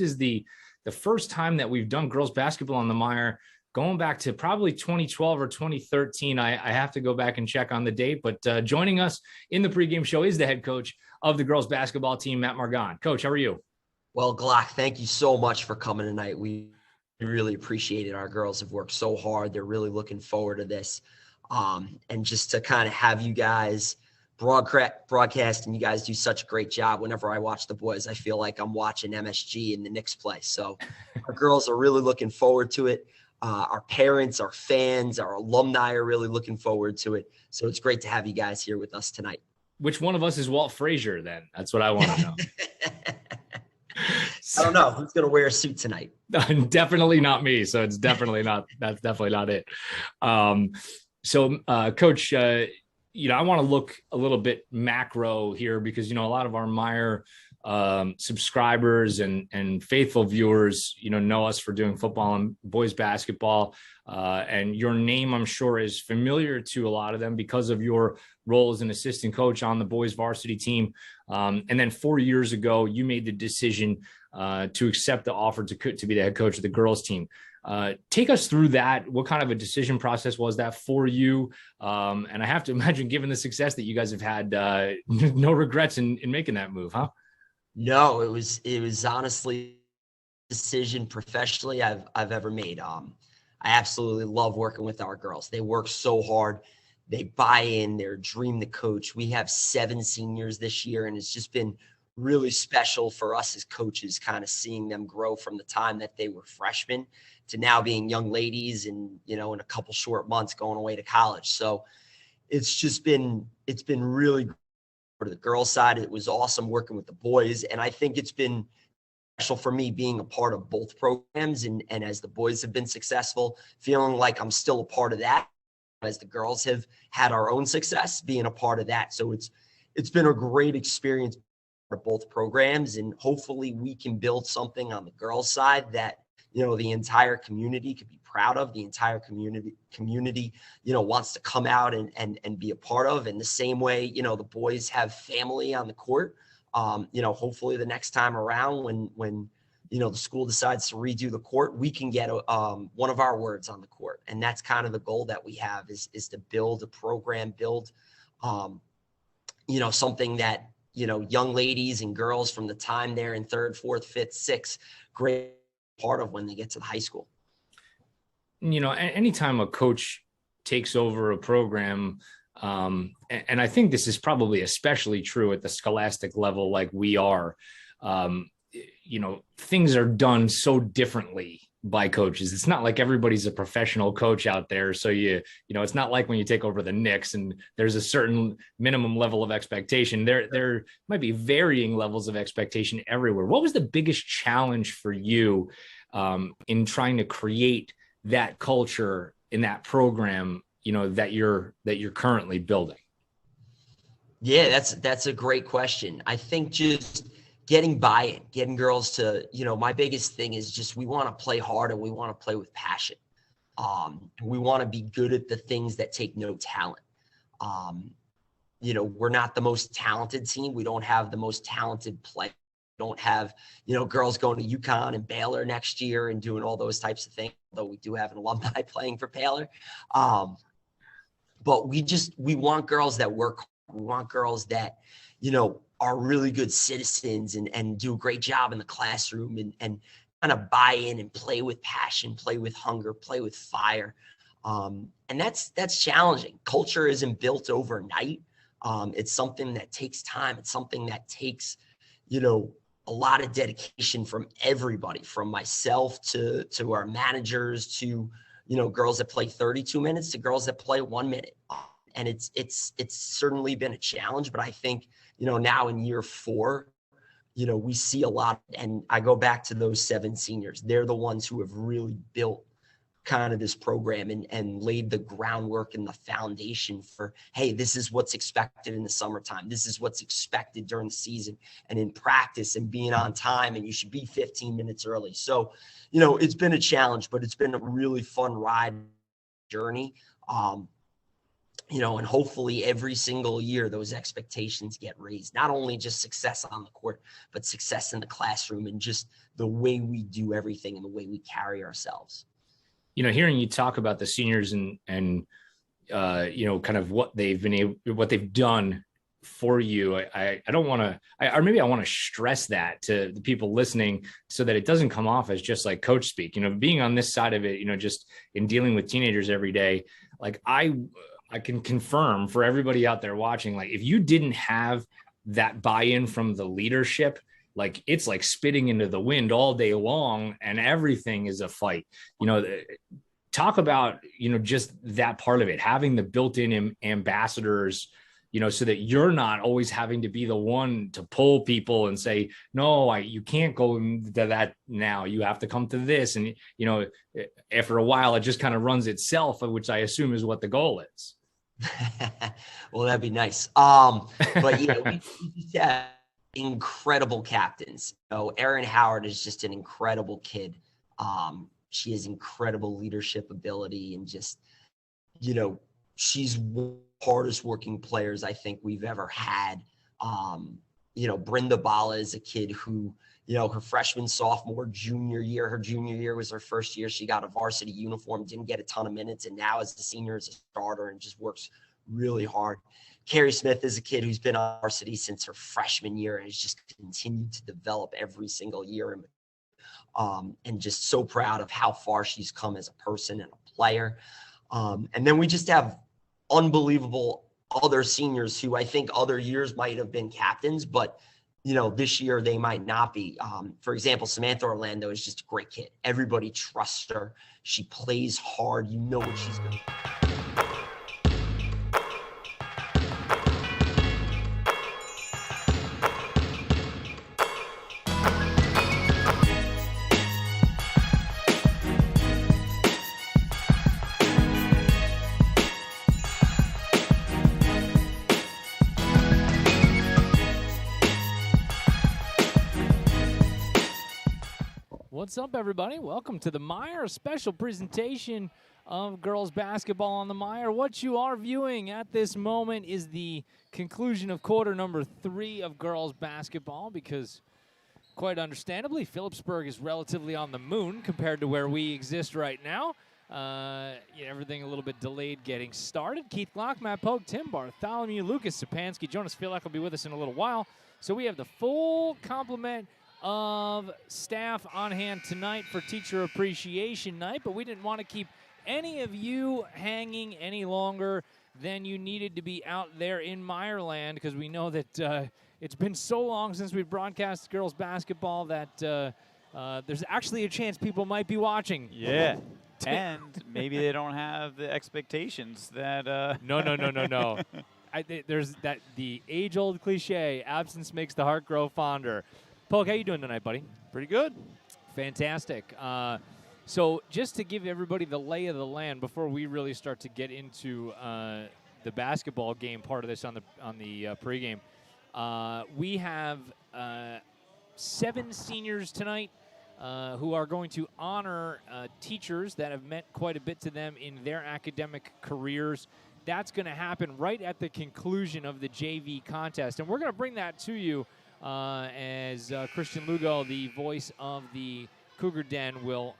is the first time that we've done girls basketball on the Meyer, going back to probably 2012 or 2013. I have to go back and check on the date, but joining us in the pregame show is the head coach of the girls basketball team, Matt Margon. Coach, how are you? Well, Glock, thank you so much for coming tonight. We really appreciate it. Our girls have worked so hard. They're really looking forward to this. And just to kind of have you guys broadcast, and you guys do such a great job. Whenever I watch the boys, I feel like I'm watching MSG and the Knicks play. So our girls are really looking forward to it. Our parents, our fans, our alumni are really looking forward to it. So it's great to have you guys here with us tonight. Which one of us is Walt Frazier then? That's what I want to know. I don't know who's going to wear a suit tonight. Definitely not me. So it's definitely not, that's definitely not it. Coach, I want to look a little bit macro here because, a lot of our MIRE subscribers and faithful viewers, know us for doing football and boys basketball. And your name, I'm sure, is familiar to a lot of them because of your role as an assistant coach on the boys varsity team. And then 4 years ago, you made the decision to accept the offer to be the head coach of the girls team. Take us through that. What kind of a decision process was that for you? And I have to imagine, given the success that you guys have had, no regrets in making that move, huh? No, it was honestly a decision professionally I've ever made. I absolutely love working with our girls. They work so hard. They buy in, they're dream to coach. We have 7 seniors this year, and it's just been really special for us as coaches, kind of seeing them grow from the time that they were freshmen to now being young ladies and, in a couple short months going away to college. So it's been really good. For the girls side, it was awesome working with the boys. And I think it's been special for me being a part of both programs. And as the boys have been successful, feeling like I'm still a part of that as the girls have had our own success, being a part of that. So it's been a great experience for both programs. And hopefully we can build something on the girls side that, the entire community could be proud of, the entire community, wants to come out and be a part of. And the same way, the boys have family on the court. Hopefully the next time around when the school decides to redo the court, we can get one of our words on the court. And that's kind of the goal that we have is to build a program, build, something that, young ladies and girls from the time they're in 3rd, 4th, 5th, 6th grade part of when they get to the high school. Anytime a coach takes over a program, and I think this is probably especially true at the scholastic level, like we are, things are done so differently by coaches. It's not like everybody's a professional coach out there. So it's not like when you take over the Knicks and there's a certain minimum level of expectation. There might be varying levels of expectation everywhere. What was the biggest challenge for you in trying to create that culture in that program, that you're currently building? Yeah, that's a great question. I think just getting buy-in, getting girls to, my biggest thing is just we want to play hard and we want to play with passion. We want to be good at the things that take no talent. We're not the most talented team. We don't have the most talented play. Don't have, girls going to UConn and Baylor next year and doing all those types of things, although we do have an alumni playing for Baylor. But we want girls that work. We want girls that, are really good citizens and do a great job in the classroom and kind of buy in and play with passion, play with hunger, play with fire. And that's challenging. Culture isn't built overnight. It's something that takes time. It's something that takes, a lot of dedication from everybody, from myself to our managers to, girls that play 32 minutes to girls that play 1 minute. And it's certainly been a challenge, but I think, now in year 4, we see a lot, and I go back to those 7 seniors. They're the ones who have really built kind of this program and laid the groundwork and the foundation for, hey, this is what's expected in the summertime. This is what's expected during the season and in practice and being on time, and you should be 15 minutes early. So, it's been a challenge, but it's been a really fun ride journey. and hopefully every single year those expectations get raised, not only just success on the court, but success in the classroom and just the way we do everything and the way we carry ourselves. Hearing you talk about the seniors and kind of what they've done for you, I don't want to, or maybe I want to stress that to the people listening so that it doesn't come off as just like coach speak. Being on this side of it, just in dealing with teenagers every day, like I can confirm for everybody out there watching, like if you didn't have that buy-in from the leadership, like it's like spitting into the wind all day long and everything is a fight. Talk about, just that part of it, having the built-in ambassadors, so that you're not always having to be the one to pull people and say, no, you can't go to that now. You have to come to this. And, after a while, it just kind of runs itself, which I assume is what the goal is. Well, that'd be nice. But we just have incredible captains. Erin Howard is just an incredible kid. She has incredible leadership ability and just, she's one of the hardest working players I think we've ever had. Brenda Bala is a kid who, her freshman, sophomore, junior year, her junior year was her first year. She got a varsity uniform, didn't get a ton of minutes, and now as a senior is a starter and just works really hard. Carrie Smith is a kid who's been on varsity since her freshman year and has just continued to develop every single year. And just so proud of how far she's come as a person and a player. And then we just have unbelievable other seniors who I think other years might have been captains, but this year they might not be. For example, Samantha Orlando is just a great kid. Everybody trusts her. She plays hard. You know what she's going to do. What's up, everybody? Welcome to the Meyer special presentation of girls basketball on the Meyer. What you are viewing at this moment is the conclusion of quarter number 3 of girls basketball because, quite understandably, Phillipsburg is relatively on the moon compared to where we exist right now. Everything a little bit delayed getting started. Keith Glock, Matt Pogue, Tim Bartholomew, Lucas Sapansky, Jonas Filak will be with us in a little while. So we have the full complement of staff on hand tonight for Teacher Appreciation Night, but we didn't want to keep any of you hanging any longer than you needed to be out there in Meyerland because we know that it's been so long since we broadcast girls basketball that there's actually a chance people might be watching. Yeah, and maybe they don't have the expectations that No. There's the age-old cliche, absence makes the heart grow fonder. Polk, how you doing tonight, buddy? pretty good. Fantastic. So just to give everybody the lay of the land before we really start to get into the basketball game part of this on the pregame, we have 7 seniors tonight who are going to honor teachers that have meant quite a bit to them in their academic careers. That's going to happen right at the conclusion of the JV contest, and we're going to bring that to you as Christian Lugo, the voice of the Cougar Den, will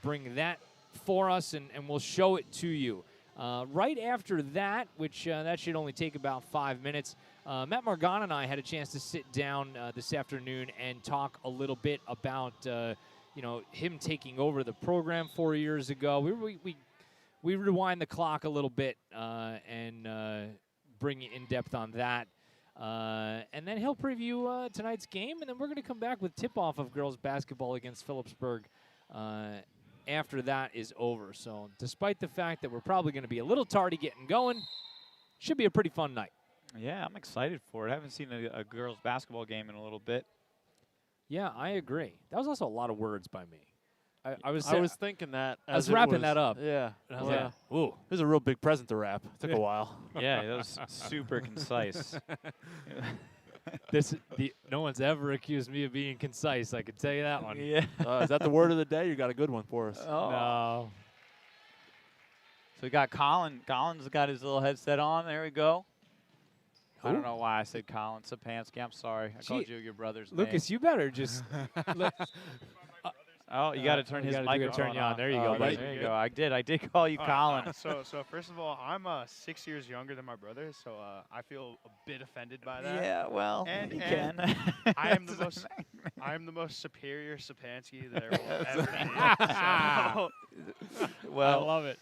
bring that for us, and we'll show it to you. Right after that, which that should only take about 5 minutes, Matt Morgan and I had a chance to sit down this afternoon and talk a little bit about him taking over the program 4 years ago. We rewind the clock a little bit and bring you in depth on that. And then he'll preview tonight's game, and then we're going to come back with tip-off of girls basketball against Phillipsburg after that is over. So despite the fact that we're probably going to be a little tardy getting going, should be a pretty fun night. Yeah, I'm excited for it. I haven't seen a girls basketball game in a little bit. Yeah, I agree. That was also a lot of words by me. I was thinking that. I was wrapping that up. Yeah. And I was like, ooh. It was a real big present to wrap. It took a while. Yeah, that was super concise. No one's ever accused me of being concise. I can tell you that one. Yeah. Is that the word of the day? You got a good one for us. No. So we got Colin. Colin's got his little headset on. There we go. I Who? don't know why I said Colin Sapansky. I'm sorry. I called you your brother's Lucas, name. you better just. Oh, you got to turn his microphone turn you on. There you go, buddy. There you go. I did call you Colin. So first of all, I'm 6 years younger than my brother, so I feel a bit offended by that. Yeah, well, And you can. I am the most superior Sapansky there will ever be. So, Well, I love it.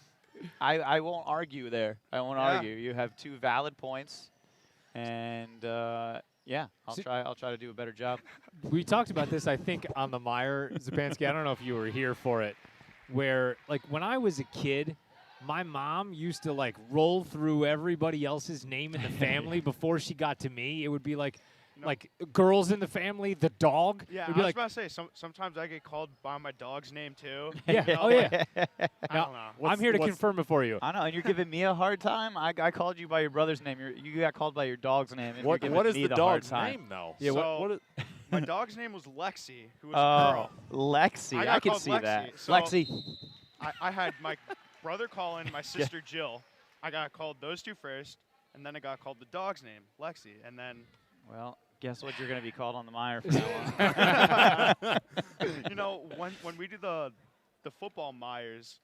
I won't argue there. I won't argue. You have 2 valid points, and yeah, I'll try to do a better job. We talked about this, I think, on the Meyer, Zapansky. I don't know if you were here for it, where, like, when I was a kid, my mom used to, like, roll through everybody else's name in the family before she got to me. It would be like girls in the family, the dog. Yeah, It'd I be was like, about to say, sometimes I get called by my dog's name, too. yeah, You know, oh, yeah. I don't know. I'm here to confirm it for you. I know, and you're giving me a hard time. I called you by your brother's name. You got called by your dog's name. And What you're giving is me the hard dog's time. name, though? Yeah, So, what is, my dog's name was Lexi, who was a girl. Lexi. I I, got can called see Lexi, that. so- Lexi. I had my brother Colin, my sister Jill. I got called those 2 first, and then I got called the dog's name, Lexi, and then Well, guess what you're going to be called on the Meyer from now on. you know when we do the football Myers,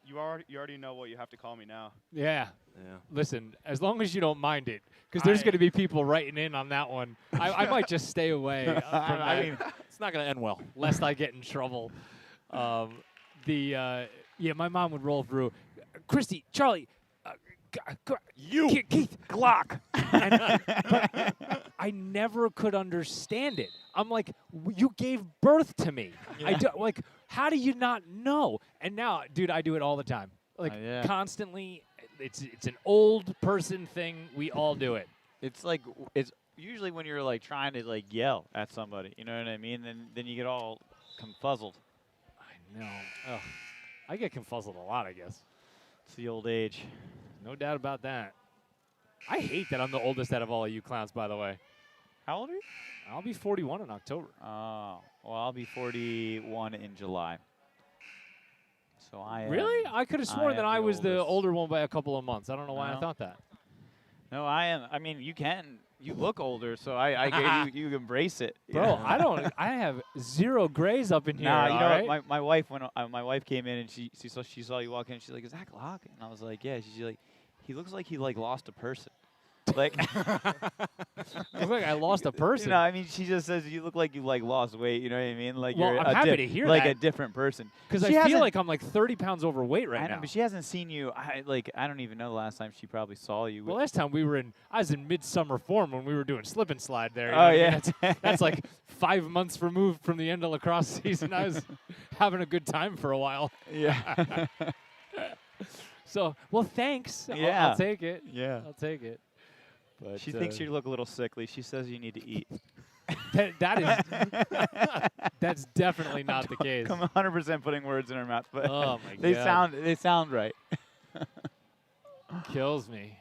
you already know what you have to call me now. Yeah. yeah. Listen, as long as you don't mind it, because there's going to be people writing in on that one. I might just stay away from that, I mean, It's not going to end well. lest I get in trouble. Yeah, my mom would roll through. Christy, Charlie, Keith Glock. But I never could understand it. I'm like, you gave birth to me. I do, like, how do you not know? And now, dude, I do it all the time. Like, yeah. constantly. It's an old person thing. We all do it. it's like it's usually when you're like trying to like yell at somebody. You know what I mean? Then you get all confuzzled. I know. Ugh. I get confuzzled a lot, I guess. It's the old age. No doubt about that. I hate that I'm the oldest out of all of you clowns, by the way. How old are you? I'll be 41 in October. Oh, well, I'll be 41 in July. So I am, Really? I could have sworn that am I the was the oldest. older one by a couple of months. I don't know why I No. thought that. No, I am. I mean, you can. You look older, so I gave you embrace it. you Bro, know? I don't. I have 0 grays up in here. Nah, you all know right? what? My wife my wife came in and she saw you walk in. She's like, "Is that Glock?" And I was like, "Yeah." She's like, "He looks like he like lost a person." Like, Looks like I lost a person. You know, I mean, she just says you look like you like lost weight. You know what I mean? Like Well, you're I'm a happy to hear like that. a different person. Because I She feel hasn't- like I'm like 30 pounds overweight right I know, now. but she hasn't seen you. I don't even know the last time she probably saw you. Well, last time I was in midsummer form when we were doing slip and slide there. you know Oh, what I mean? yeah. That's like 5 months removed from the end of lacrosse season. I was having a good time for a while. yeah. So, well, thanks. Yeah. I'll take it. Yeah. I'll take it. But She thinks you look a little sickly. She says you need to eat. that's definitely not the case. I'm 100% putting words in her mouth, but Oh my they God. sound right. Kills me.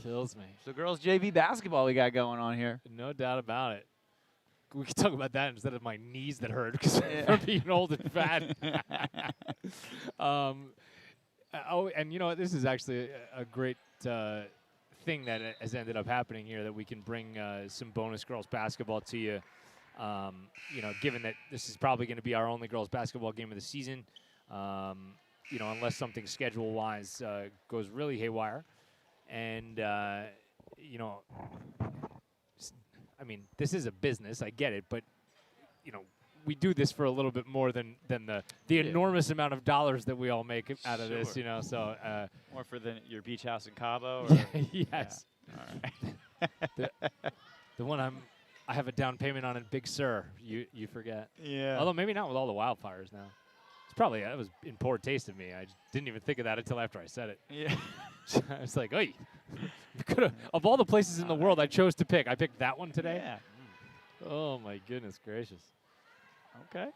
Kills me. So girls JV basketball we got going on here. No doubt about it. We can talk about that instead of my knees that hurt because Yeah. I'm being old and fat. And you know what? This is actually a great thing that has ended up happening here, that we can bring some bonus girls basketball to you. You know, given that this is probably going to be our only girls basketball game of the season, you know, unless something schedule-wise goes really haywire. And, you know, I mean, this is a business. I get it. But, you know, we do this for a little bit more than the enormous amount of dollars that we all make out of this, Sure. you know. So, More for your beach house in Cabo? Or? yes. All right. The one I have a down payment on in Big Sur. You forget. Yeah. Although maybe not with all the wildfires now. It's probably, that was in poor taste of me. I just didn't even think of that until after I said it. Yeah. I was like, "Oi!" Of all the places in the world I chose to pick, I picked that one today. Yeah. Oh my goodness gracious! Okay.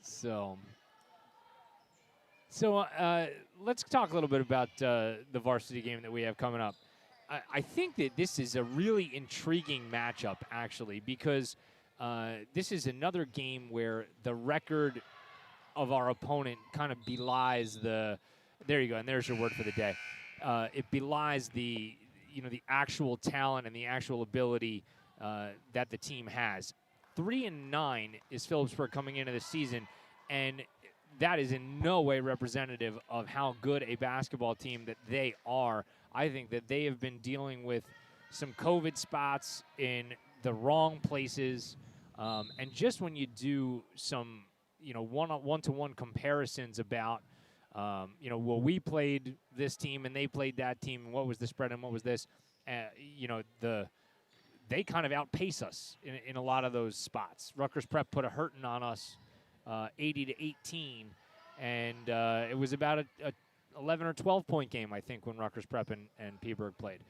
So let's talk a little bit about the varsity game that we have coming up. I think that this is a really intriguing matchup, actually, because this is another game where the record of our opponent kind of belies the There you go, and there's your word for the day. It belies the the actual talent and the actual ability that the team has. 3-9 is Phillipsburg coming into the season, and that is in no way representative of how good a basketball team that they are. I think that they have been dealing with some COVID spots in the wrong places, and just when you do some one-to-one comparisons about well, we played this team and they played that team, and what was the spread and what was this, they kind of outpace us in a lot of those spots. Rutgers Prep put a hurting on us, 80-18, and it was about a 11 or 12-point game, I think, when Rutgers Prep and Peaburg played.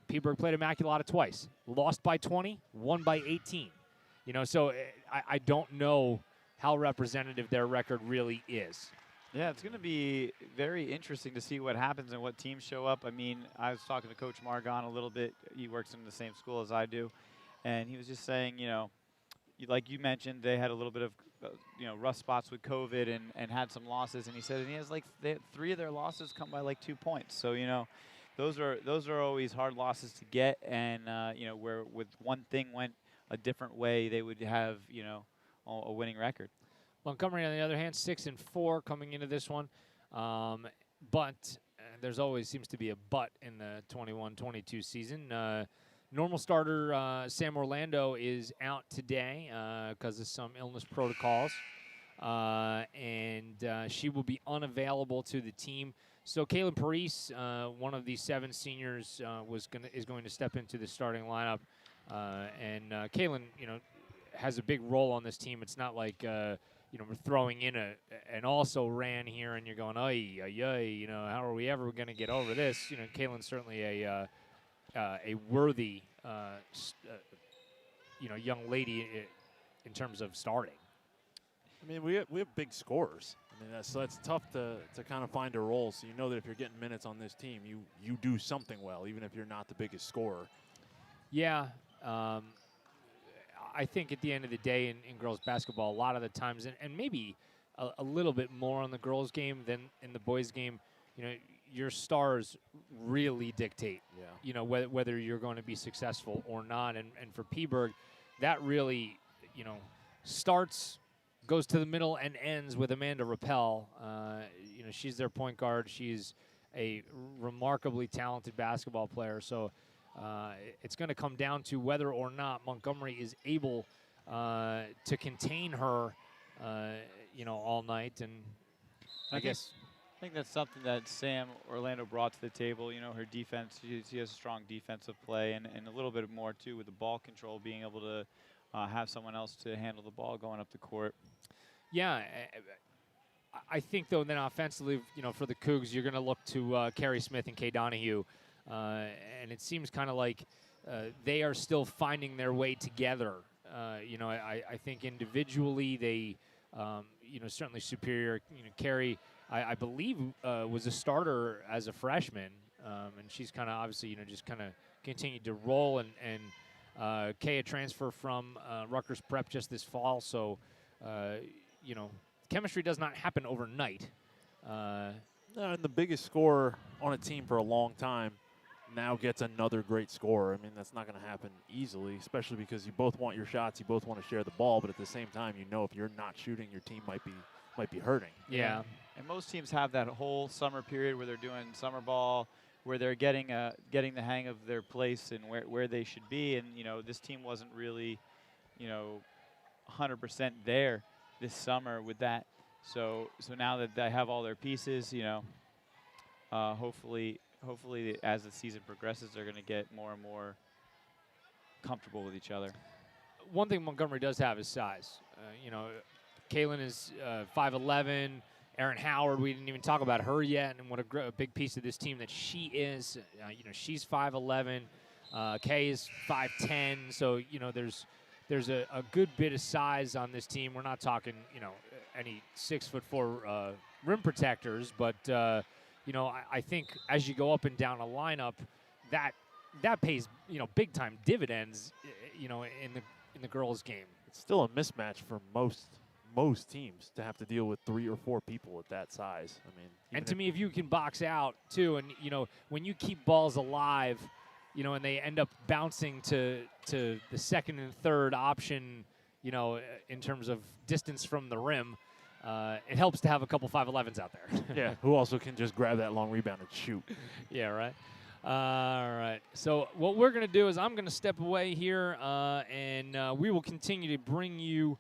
Peaburg played Immaculata twice, lost by 20, won by 18. So I don't know how representative their record really is. Yeah, it's going to be very interesting to see what happens and what teams show up. I mean, I was talking to Coach Margon a little bit. He works in the same school as I do. And he was just saying, like you mentioned, they had a little bit of, rough spots with COVID and had some losses. And he said, three of their losses come by like 2 points. So, those are always hard losses to get. And, where with one thing went a different way, they would have, a winning record. Montgomery, on the other hand, 6-4 coming into this one. But there's always seems to be a but in the 21-22 season. Normal starter Sam Orlando is out today because of some illness protocols. And she will be unavailable to the team. So Kaylin Parise, one of the 7 seniors, is going to step into the starting lineup. And Kaylin, has a big role on this team. It's not like we're throwing in an also ran here, and you're going, ay, how are we ever going to get over this? Kaylin's certainly a worthy, young lady in terms of starting. I mean, we have big scorers. I mean, that's tough to kind of find a role. So you know that if you're getting minutes on this team, you do something well, even if you're not the biggest scorer. Yeah. I think at the end of the day in girls basketball, a lot of the times, and maybe a little bit more on the girls' game than in the boys' game, your stars really dictate, whether you're going to be successful or not. And for Peaburg, that really, goes to the middle and ends with Amanda Rappel. She's their point guard. She's a remarkably talented basketball player. So it's going to come down to whether or not Montgomery is able to contain her, all night. And I think that's something that Sam Orlando brought to the table. Her defense, she has a strong defensive play and a little bit more, too, with the ball control, being able to have someone else to handle the ball going up the court. Yeah. I think, though, then offensively, for the Cougs, you're going to look to Carrie Smith and Kay Donahue. And it seems kind of like they are still finding their way together. I think individually they, certainly superior. Carrie, I believe, was a starter as a freshman, and she's kind of obviously, just kind of continued to roll. And Kay, a transfer from Rutgers Prep just this fall. So, chemistry does not happen overnight. And the biggest scorer on a team for a long time now gets another great scorer. I mean, that's not going to happen easily, especially because you both want your shots, you both want to share the ball, but at the same time, if you're not shooting, your team might be hurting. Yeah. And most teams have that whole summer period where they're doing summer ball, where they're getting the hang of their place and where they should be. And this team wasn't really, 100% there this summer with that. So now that they have all their pieces, hopefully as the season progresses, they're going to get more and more comfortable with each other. One thing Montgomery does have is size. Kaylin is 5'11". Erin Howard, we didn't even talk about her yet, and what a big piece of this team that she is. She's 5'11". Kay is 5'10". So there's a good bit of size on this team. We're not talking any 6'4" rim protectors, but I think as you go up and down a lineup, that pays big time dividends in the girls' game. It's still a mismatch for most most teams to have to deal with 3 or 4 people at that size. I mean, and to me, if you can box out too, and when you keep balls alive, and they end up bouncing to the second and third option, in terms of distance from the rim, it helps to have a couple 5'11s out there. yeah, who also can just grab that long rebound and shoot. Yeah, right. All right. So what we're going to do is I'm going to step away here, and we will continue to bring you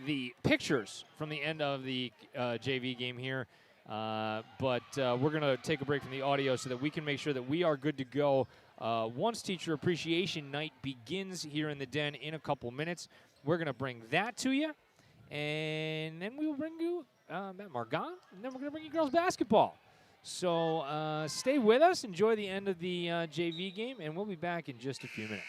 the pictures from the end of the JV game here. But we're going to take a break from the audio so that we can make sure that we are good to go once Teacher Appreciation Night begins here in the Den in a couple minutes. We're going to bring that to you, and then we will bring you Matt Margon, and then we're going to bring you girls basketball. So stay with us, enjoy the end of the JV game, and we'll be back in just a few minutes.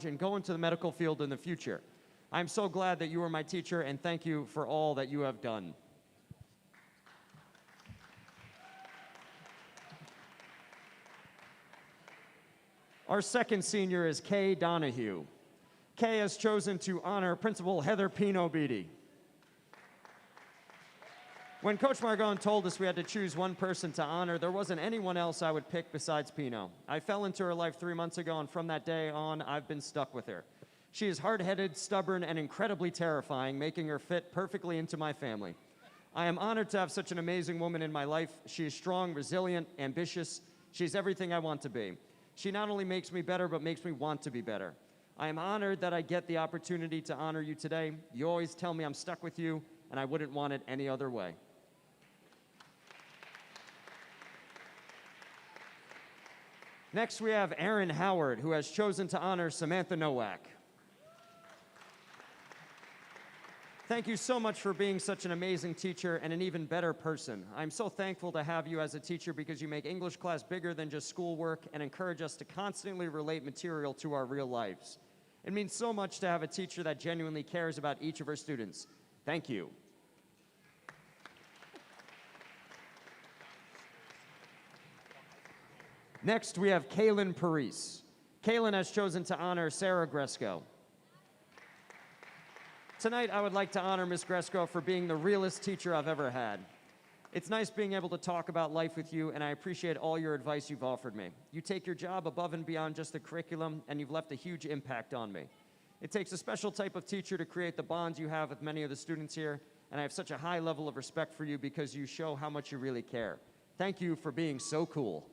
And go into the medical field in the future. I'm so glad that you were my teacher, and thank you for all that you have done. Our second senior is Kay Donahue. Kay has chosen to honor Principal Heather Pino-Beatty. When Coach Margon told us we had to choose one person to honor, there wasn't anyone else I would pick besides Pino. I fell into her life 3 months ago, and from that day on, I've been stuck with her. She is hard-headed, stubborn, and incredibly terrifying, making her fit perfectly into my family. I am honored to have such an amazing woman in my life. She is strong, resilient, ambitious. She's everything I want to be. She not only makes me better, but makes me want to be better. I am honored that I get the opportunity to honor you today. You always tell me I'm stuck with you, and I wouldn't want it any other way. Next, we have Aaron Howard, who has chosen to honor Samantha Nowak. Thank you so much for being such an amazing teacher and an even better person. I'm so thankful to have you as a teacher because you make English class bigger than just schoolwork and encourage us to constantly relate material to our real lives. It means so much to have a teacher that genuinely cares about each of her students. Thank you. Next, we have Kaylin Parise. Kaylin has chosen to honor Sarah Gresco. Tonight, I would like to honor Miss Gresco for being the realest teacher I've ever had. It's nice being able to talk about life with you, and I appreciate all your advice you've offered me. You take your job above and beyond just the curriculum, and you've left a huge impact on me. It takes a special type of teacher to create the bonds you have with many of the students here, and I have such a high level of respect for you because you show how much you really care. Thank you for being so cool.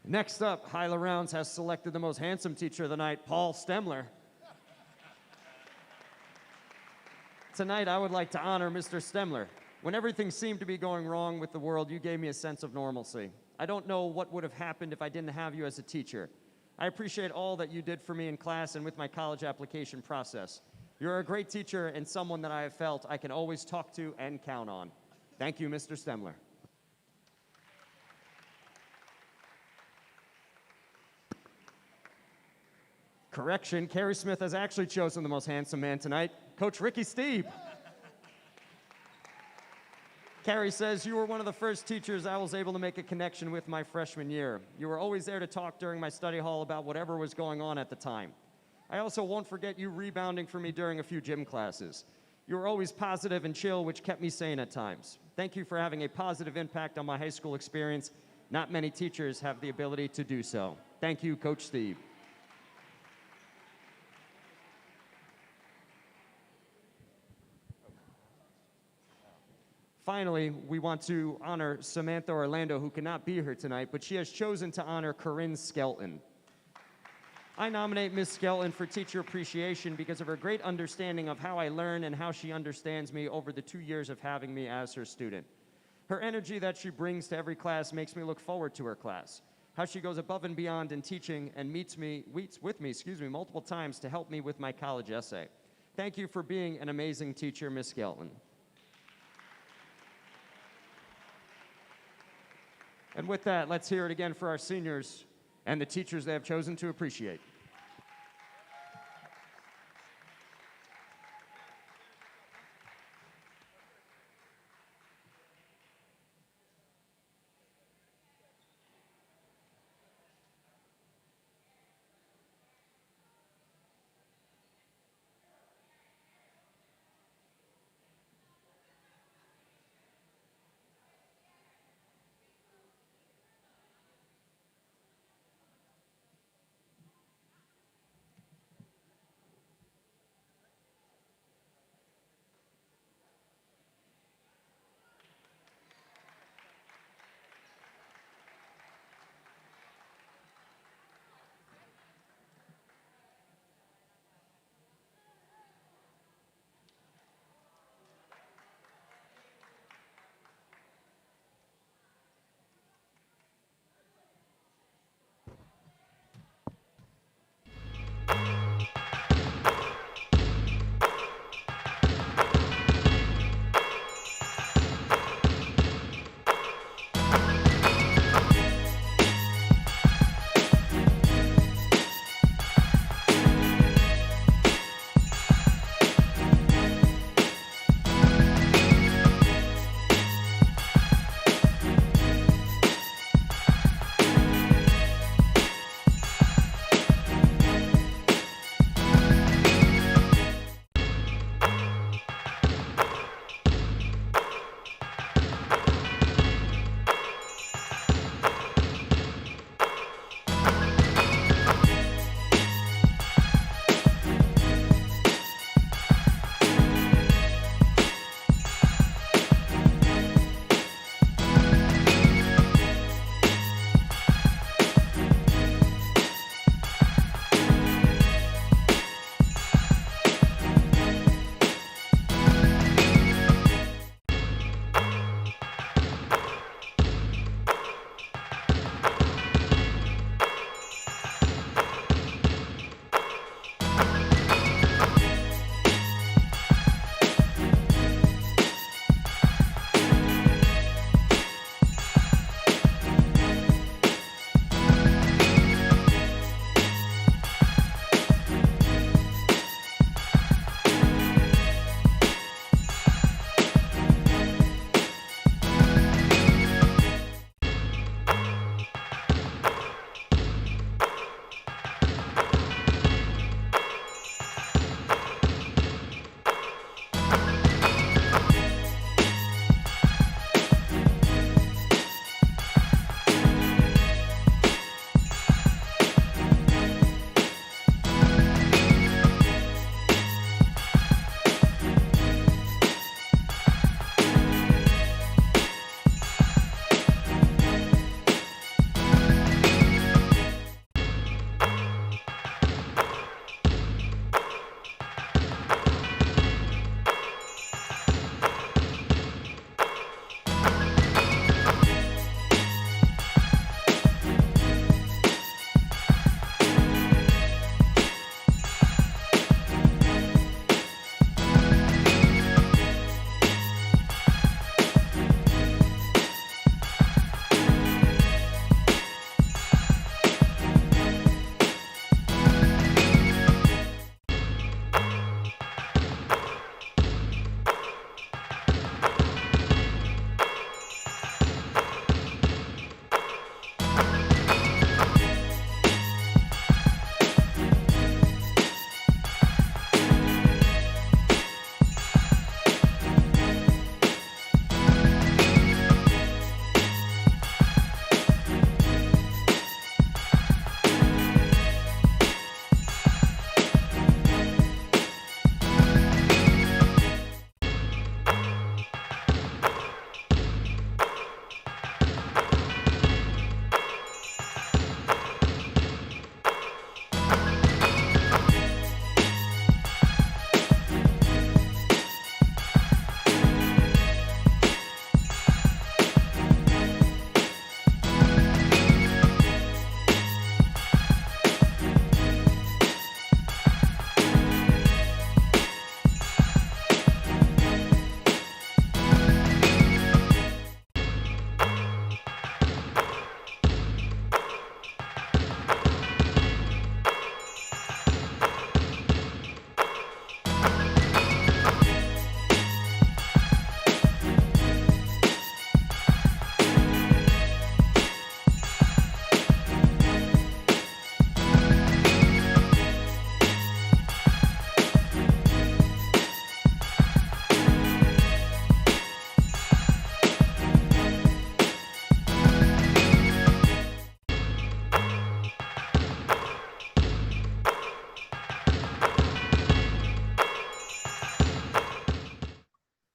Next up, Hyla Rounds has selected the most handsome teacher of the night, Paul Stemler. Tonight, I would like to honor Mr. Stemler. When everything seemed to be going wrong with the world, you gave me a sense of normalcy. I don't know what would have happened if I didn't have you as a teacher. I appreciate all that you did for me in class and with my college application process. You're a great teacher and someone that I have felt I can always talk to and count on. Thank you, Mr. Stemler. Correction, Carrie Smith has actually chosen the most handsome man tonight, Coach Ricky Steeb. Carrie says, you were one of the first teachers I was able to make a connection with my freshman year. You were always there to talk during my study hall about whatever was going on at the time. I also won't forget you rebounding for me during a few gym classes. You were always positive and chill, which kept me sane at times. Thank you for having a positive impact on my high school experience. Not many teachers have the ability to do so. Thank you, Coach Steeb. Finally, we want to honor Samantha Orlando, who cannot be here tonight, but she has chosen to honor Corinne Skelton. I nominate Ms. Skelton for teacher appreciation because of her great understanding of how I learn and how she understands me over the 2 years of having me as her student. Her energy that she brings to every class makes me look forward to her class. How she goes above and beyond in teaching and meets with me multiple times to help me with my college essay. Thank you for being an amazing teacher, Ms. Skelton. And with that, let's hear it again for our seniors and the teachers they have chosen to appreciate.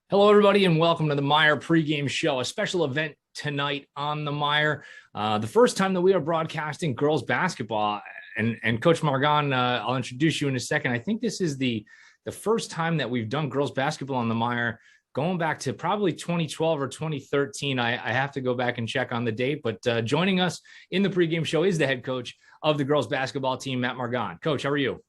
Hello, everybody, and welcome to the Meyer pregame show, a special event tonight on the Meyer. The first time that we are broadcasting girls basketball. And Coach Margon, I'll introduce you in a second. I think this is the first time that we've done girls basketball on the Meyer, going back to probably 2012 or 2013. I have to go back and check on the date. But joining us in the pregame show is the head coach of the girls basketball team, Matt Margon. Coach, how are you?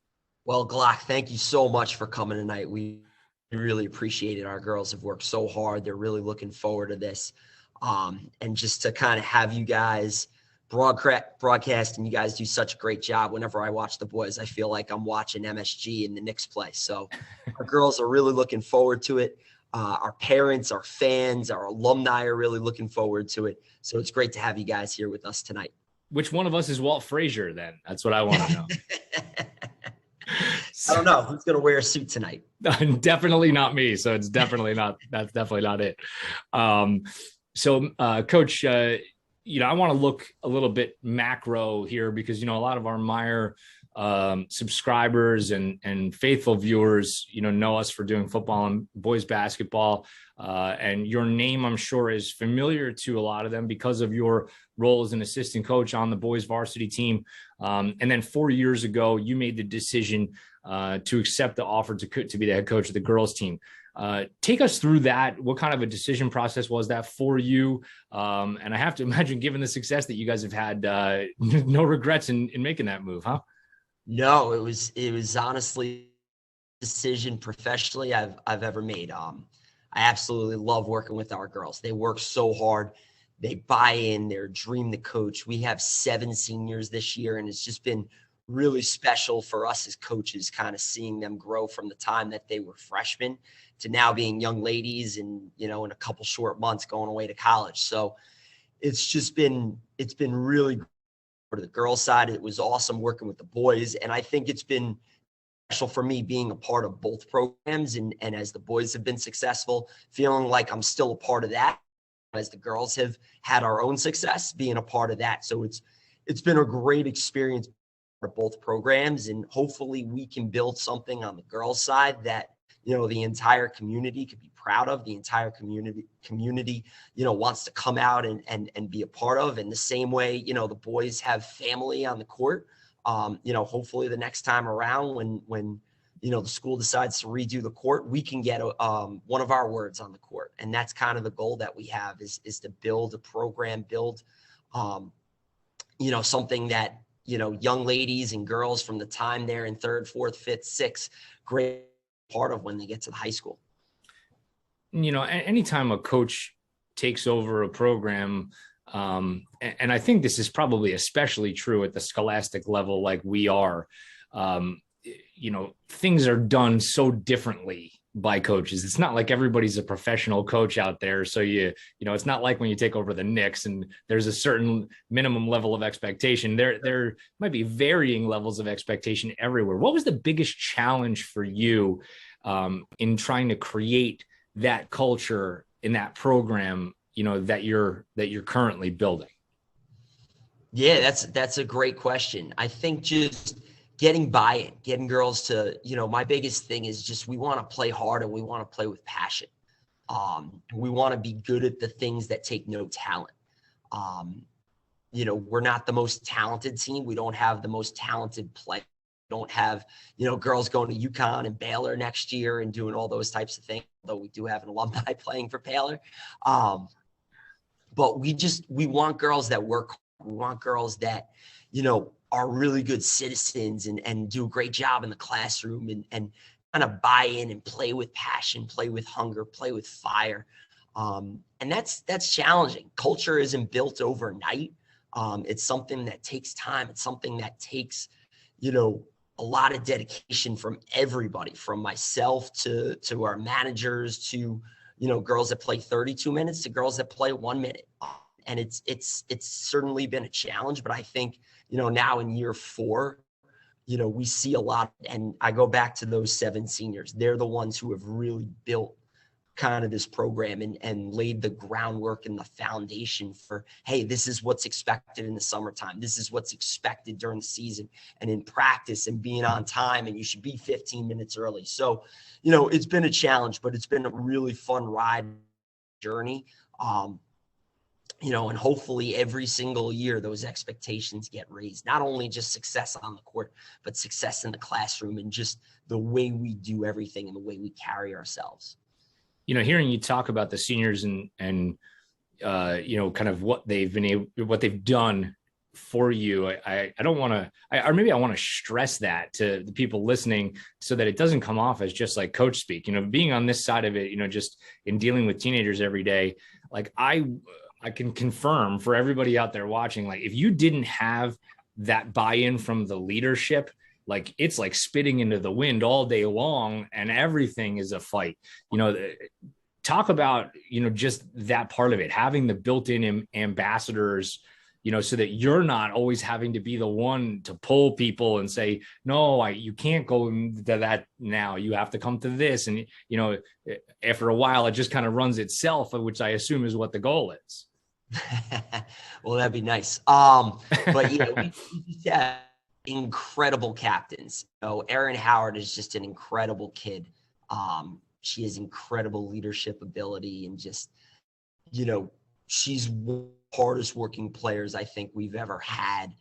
Well, Glock, thank you so much for coming tonight. We really appreciate it. Our girls have worked so hard. They're really looking forward to this. And just to kind of have you guys broadcast, and you guys do such a great job. Whenever I watch the boys, I feel like I'm watching MSG and the Knicks play. So our girls are really looking forward to it. Our parents, our fans, our alumni are really looking forward to it. So it's great to have you guys here with us tonight. Which one of us is Walt Frazier then? That's what I want to know. I don't know who's going to wear a suit tonight. Definitely not me. So it's definitely not, that's definitely not it. Coach, I want to look a little bit macro here because, a lot of our MIRE subscribers and faithful viewers, know us for doing football and boys basketball. And your name, I'm sure, is familiar to a lot of them because of your role as an assistant coach on the boys varsity team. And then 4 years ago, you made the decision to accept the offer to be the head coach of the girls team. Take us through that. What kind of a decision process was that for you? And I have to imagine, given the success that you guys have had, no regrets in making that move, huh? No, it was honestly the decision professionally I've ever made. I absolutely love working with our girls. They work so hard. They buy in, they're dream to coach. We have 7 seniors this year, and it's just been really special for us as coaches, kind of seeing them grow from the time that they were freshmen to now being young ladies and, in a couple short months going away to college. So it's been really good. For the girls side, it was awesome working with the boys. And I think it's been special for me being a part of both programs. And as the boys have been successful, feeling like I'm still a part of that as the girls have had our own success, being a part of that. So it's been a great experience for both programs. And hopefully we can build something on the girls side that, the entire community could be proud of, the entire community, wants to come out and be a part of. And the same way, the boys have family on the court. Hopefully the next time around when the school decides to redo the court, we can get one of our words on the court. And that's kind of the goal that we have is to build a program, build, something that, young ladies and girls from the time they're in 3rd, 4th, 5th, 6th grade part of when they get to the high school. Anytime a coach takes over a program, and I think this is probably especially true at the scholastic level, like we are, things are done so differently by coaches. It's not like everybody's a professional coach out there. So it's not like when you take over the Knicks and there's a certain minimum level of expectation. There might be varying levels of expectation everywhere. What was the biggest challenge for you in trying to create that culture in that program, that you're currently building? Yeah, that's a great question. I think just getting buy-in, getting girls to, my biggest thing is just we want to play hard and we want to play with passion. We want to be good at the things that take no talent. We're not the most talented team. We don't have the most talented play. We don't have, girls going to UConn and Baylor next year and doing all those types of things, although we do have an alumni playing for Baylor. But we want girls that work. We want girls that, are really good citizens and do a great job in the classroom and kind of buy in and play with passion, play with hunger, play with fire. And that's challenging. Culture isn't built overnight. It's something that takes time. It's something that takes, a lot of dedication from everybody, from myself to our managers, to, girls that play 32 minutes to girls that play 1 minute. And it's certainly been a challenge, but I think, now in year 4, we see a lot. And I go back to those 7 seniors. They're the ones who have really built kind of this program and laid the groundwork and the foundation for, hey, this is what's expected in the summertime. This is what's expected during the season and in practice and being on time, and you should be 15 minutes early. So, you know, it's been a challenge, but it's been a really fun ride journey. You know, and hopefully every single year those expectations get raised, not only just success on the court, but success in the classroom and just the way we do everything and the way we carry ourselves. You know, hearing you talk about the seniors and you know, kind of what they've done for you, I don't want to, or maybe I want to stress that to the people listening so that it doesn't come off as just like coach speak. You know, being on this side of it, you know, just in dealing with teenagers every day, like I can confirm for everybody out there watching, like if you didn't have that buy-in from the leadership, like it's like spitting into the wind all day long and everything is a fight. You know, talk about, you know, just that part of it, having the built-in ambassadors, you know, so that you're not always having to be the one to pull people and say, no, you can't go to that now. You have to come to this. And, you know, after a while, it just kind of runs itself, which I assume is what the goal is. Well, that'd be nice. But yeah, we just have incredible captains. You know, Erin Howard is just an incredible kid. She has incredible leadership ability and just, you know, she's one of the hardest working players I think we've ever had.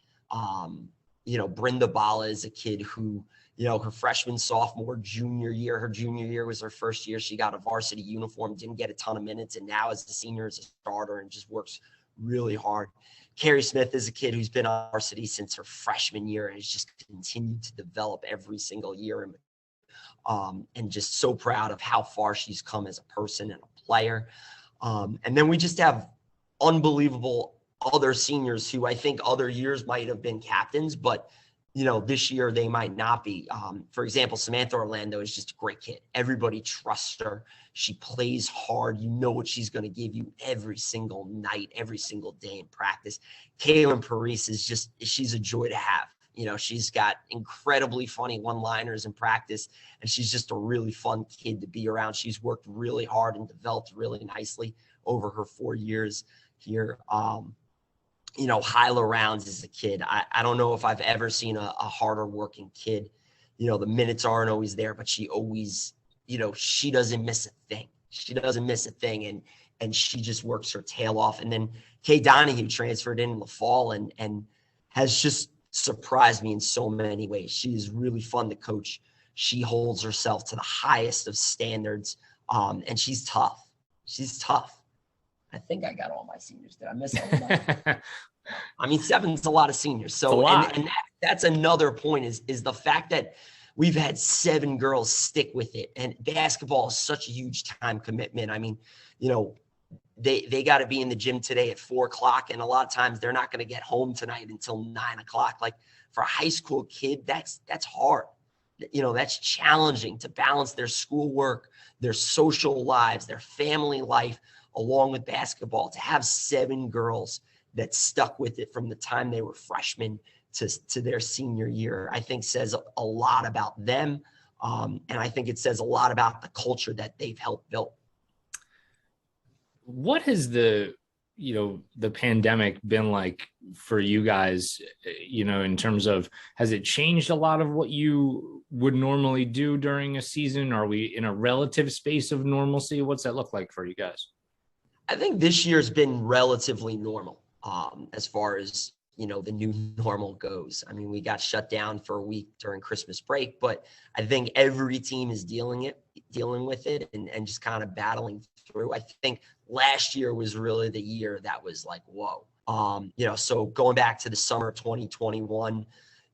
You know, Brenda Bala is a kid who, you know, her freshman, sophomore, junior year, her junior year was her first year. She got a varsity uniform, didn't get a ton of minutes, and now as a senior is a starter and just works really hard. Carrie Smith is a kid who's been on varsity since her freshman year and has just continued to develop every single year. And just so proud of how far she's come as a person and a player. And then we just have unbelievable other seniors who I think other years might have been captains, but you know, this year they might not be. For example, Samantha Orlando is just a great kid. Everybody trusts her. She plays hard. You know what she's going to give you every single night, every single day in practice. Kaylin Parise is just, she's a joy to have. You know, she's got incredibly funny one-liners in practice, and she's just a really fun kid to be around. She's worked really hard and developed really nicely over her 4 years here. You know, Hyla Rounds is a kid. I don't know if I've ever seen a harder working kid. You know, the minutes aren't always there, but she always, you know, she doesn't miss a thing. She doesn't miss a thing, and she just works her tail off. And then Kay Donahue transferred in the fall and has just surprised me in so many ways. She is really fun to coach. She holds herself to the highest of standards, and she's tough. She's tough. I think I got all my seniors. Did I miss anyone? I mean, 7's a lot of seniors. So, and that's another point is the fact that we've had 7 girls stick with it. And basketball is such a huge time commitment. I mean, you know, they got to be in the gym today at 4:00. And a lot of times they're not going to get home tonight until 9:00. Like for a high school kid, that's hard. You know, that's challenging to balance their schoolwork, their social lives, their family life, along with basketball. To have 7 girls that stuck with it from the time they were freshmen to their senior year, I think says a lot about them. And I think it says a lot about the culture that they've helped build. What has the pandemic been like for you guys, you know, in terms of, has it changed a lot of what you would normally do during a season? Are we in a relative space of normalcy? What's that look like for you guys? I think this year's been relatively normal as far as, you know, the new normal goes. I mean, we got shut down for a week during Christmas break, but I think every team is dealing with it and just kind of battling through. I think last year was really the year that was like, whoa. You know, so going back to the summer of 2021,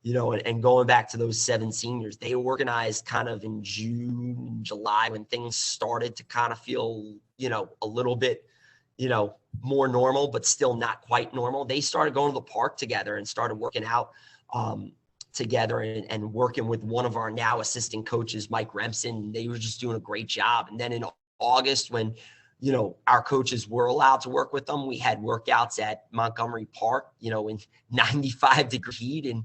you know, and going back to those 7 seniors, they organized kind of in June, July, when things started to kind of feel, you know, a little bit, you know, more normal, but still not quite normal. They started going to the park together and started working out together and working with one of our now assistant coaches, Mike Remsen. They were just doing a great job. And then in August, when, you know, our coaches were allowed to work with them, we had workouts at Montgomery Park, you know, in 95-degree heat. And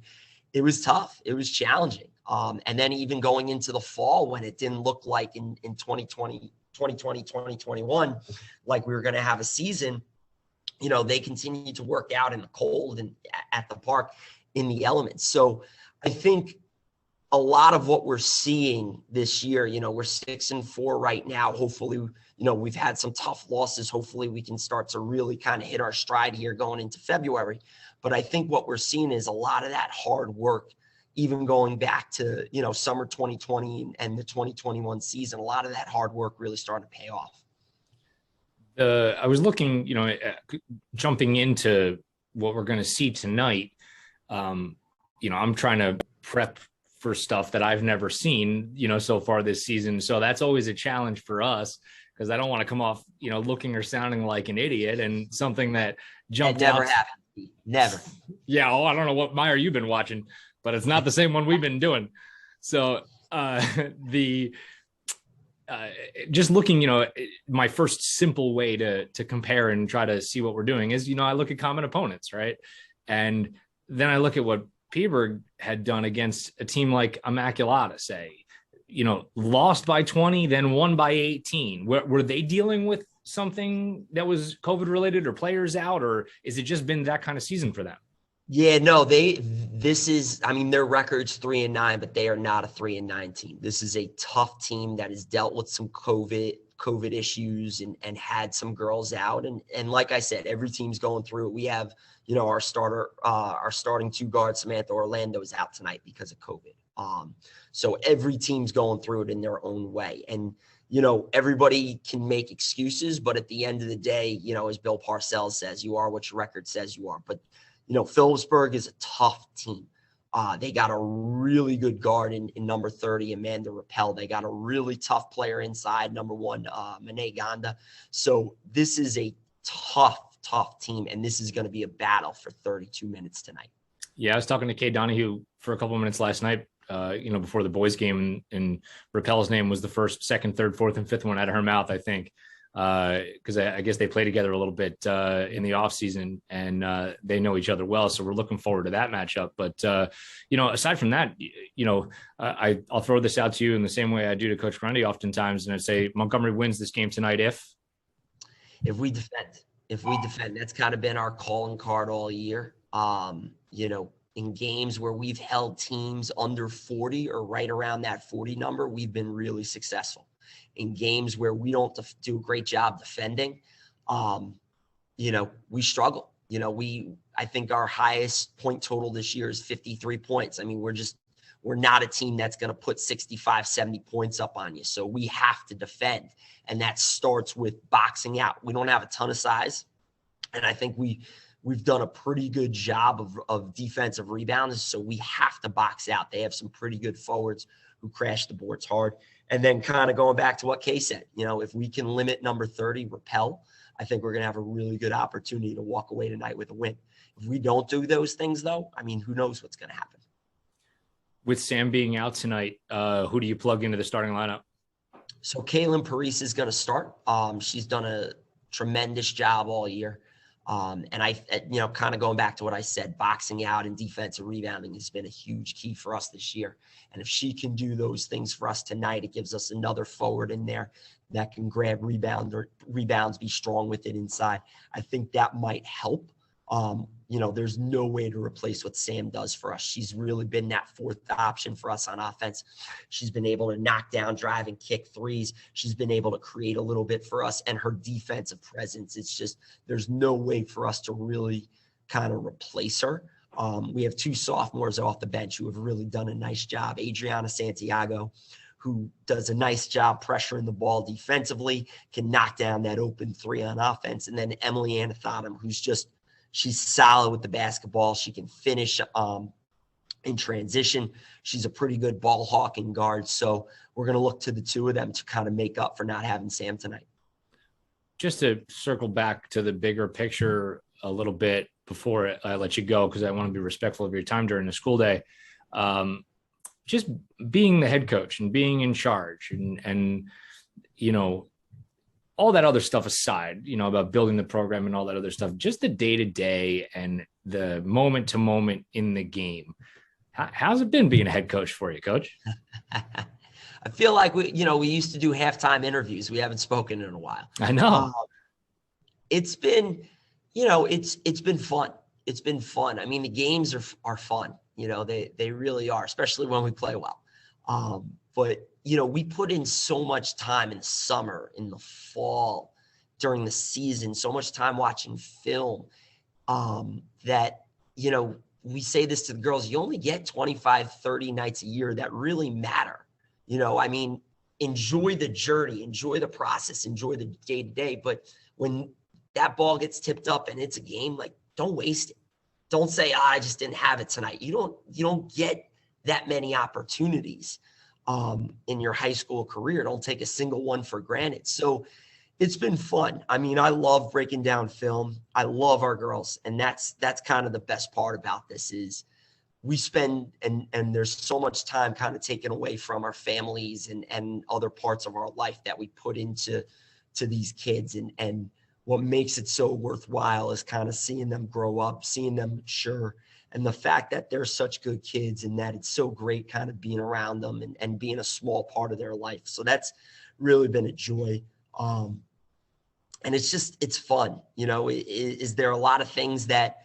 it was tough. It was challenging. And then even going into the fall when it didn't look like in 2020, 2020, 2021, like we were going to have a season, you know, they continue to work out in the cold and at the park in the elements. So I think a lot of what we're seeing this year, you know, we're 6-4 right now. Hopefully, you know, we've had some tough losses. Hopefully we can start to really kind of hit our stride here going into February. But I think what we're seeing is a lot of that hard work, even going back to, you know, summer 2020 and the 2021 season, a lot of that hard work really starting to pay off. I was looking, you know, jumping into what we're going to see tonight. You know, I'm trying to prep for stuff that I've never seen, you know, so far this season. So that's always a challenge for us because I don't want to come off, you know, looking or sounding like an idiot and something that jumped never out. happened. Never. Yeah. Oh, I don't know what Meyer you've been watching, but it's not the same one we've been doing. So just looking, you know, my first simple way to compare and try to see what we're doing is, you know, I look at common opponents, right? And then I look at what Phillipsburg had done against a team like Immaculata, say, you know, lost by 20, then won by 18. Were they dealing with something that was COVID related or players out, or is it just been that kind of season for them? Yeah, no, I mean, their record's 3-9, but they are not a 3-9 team. This is a tough team that has dealt with some COVID issues and had some girls out. And like I said, every team's going through it. We have, you know, our starting two guards, Samantha Orlando, is out tonight because of COVID. So every team's going through it in their own way. And, you know, everybody can make excuses, but at the end of the day, you know, as Bill Parcells says, you are what your record says you are. But, you know, Phillipsburg is a tough team. They got a really good guard in number 30, Amanda Rappel. They got a really tough player inside, number 1, Mane Ganda. So this is a tough team, and this is going to be a battle for 32 minutes tonight. Yeah, I was talking to Kay Donahue for a couple of minutes last night, you know, before the boys game, and Rappel's name was the first, second, third, fourth, and fifth one out of her mouth, I think. Because I guess they play together a little bit in the off season, and they know each other well. So we're looking forward to that matchup. But you know, aside from that, you know, I'll throw this out to you in the same way I do to Coach Grundy oftentimes, and I say Montgomery wins this game tonight if we defend. That's kind of been our calling card all year. You know, in games where we've held teams under 40 or right around that 40 number, we've been really successful. In games where we don't do a great job defending, you know, we struggle. You know, I think our highest point total this year is 53 points. I mean, we're not a team that's going to put 65, 70 points up on you. So we have to defend. And that starts with boxing out. We don't have a ton of size. And I think we've done a pretty good job of defensive rebounds. So we have to box out. They have some pretty good forwards who crash the boards hard. And then kind of going back to what Kay said, you know, if we can limit number 30, Rappel, I think we're going to have a really good opportunity to walk away tonight with a win. If we don't do those things, though, I mean, who knows what's going to happen. With Sam being out tonight, who do you plug into the starting lineup? So Kaylin Parise is going to start. She's done a tremendous job all year. And you know, kind of going back to what I said, boxing out and defensive rebounding has been a huge key for us this year. And if she can do those things for us tonight, it gives us another forward in there that can grab rebounds, be strong with it inside. I think that might help. You know, there's no way to replace what Sam does for us. She's really been that fourth option for us on offense. She's been able to knock down, drive, and kick threes. She's been able to create a little bit for us, and her defensive presence, it's just, there's no way for us to really kind of replace her. We have 2 sophomores off the bench who have really done a nice job. Adriana Santiago, who does a nice job pressuring the ball defensively, can knock down that open 3 on offense. And then Emily Anathodam, who's just, she's solid with the basketball. She can finish in transition. She's a pretty good ball hawking guard. So we're going to look to the 2 of them to kind of make up for not having Sam tonight. Just to circle back to the bigger picture a little bit before I let you go, because I want to be respectful of your time during the school day. Just being the head coach and being in charge and, you know, all that other stuff aside, you know, about building the program and all that other stuff, just the day-to-day and the moment-to-moment in the game. How's it been being a head coach for you, Coach? I feel like we used to do halftime interviews. We haven't spoken in a while. I know. It's been, it's been fun. It's been fun. I mean, the games are fun. They really are, especially when we play well. But we put in so much time in the summer, in the fall, during the season, so much time watching film, that, we say this to the girls, you only get 25, 30 nights a year that really matter. I mean, enjoy the journey, enjoy the process, enjoy the day to day. But when that ball gets tipped up and it's a game, like, don't waste it. Don't say, I just didn't have it tonight. You don't get that many opportunities in your high school career. Don't take a single one for granted. So it's been fun. I mean, I love breaking down film. I love our girls. And that's kind of the best part about this is we spend, and there's so much time kind of taken away from our families and other parts of our life that we put into these kids. And what makes it so worthwhile is kind of seeing them grow up, seeing them mature, and the fact that they're such good kids and that it's so great kind of being around them and being a small part of their life. So that's really been a joy. And it's fun. Is there a lot of things that,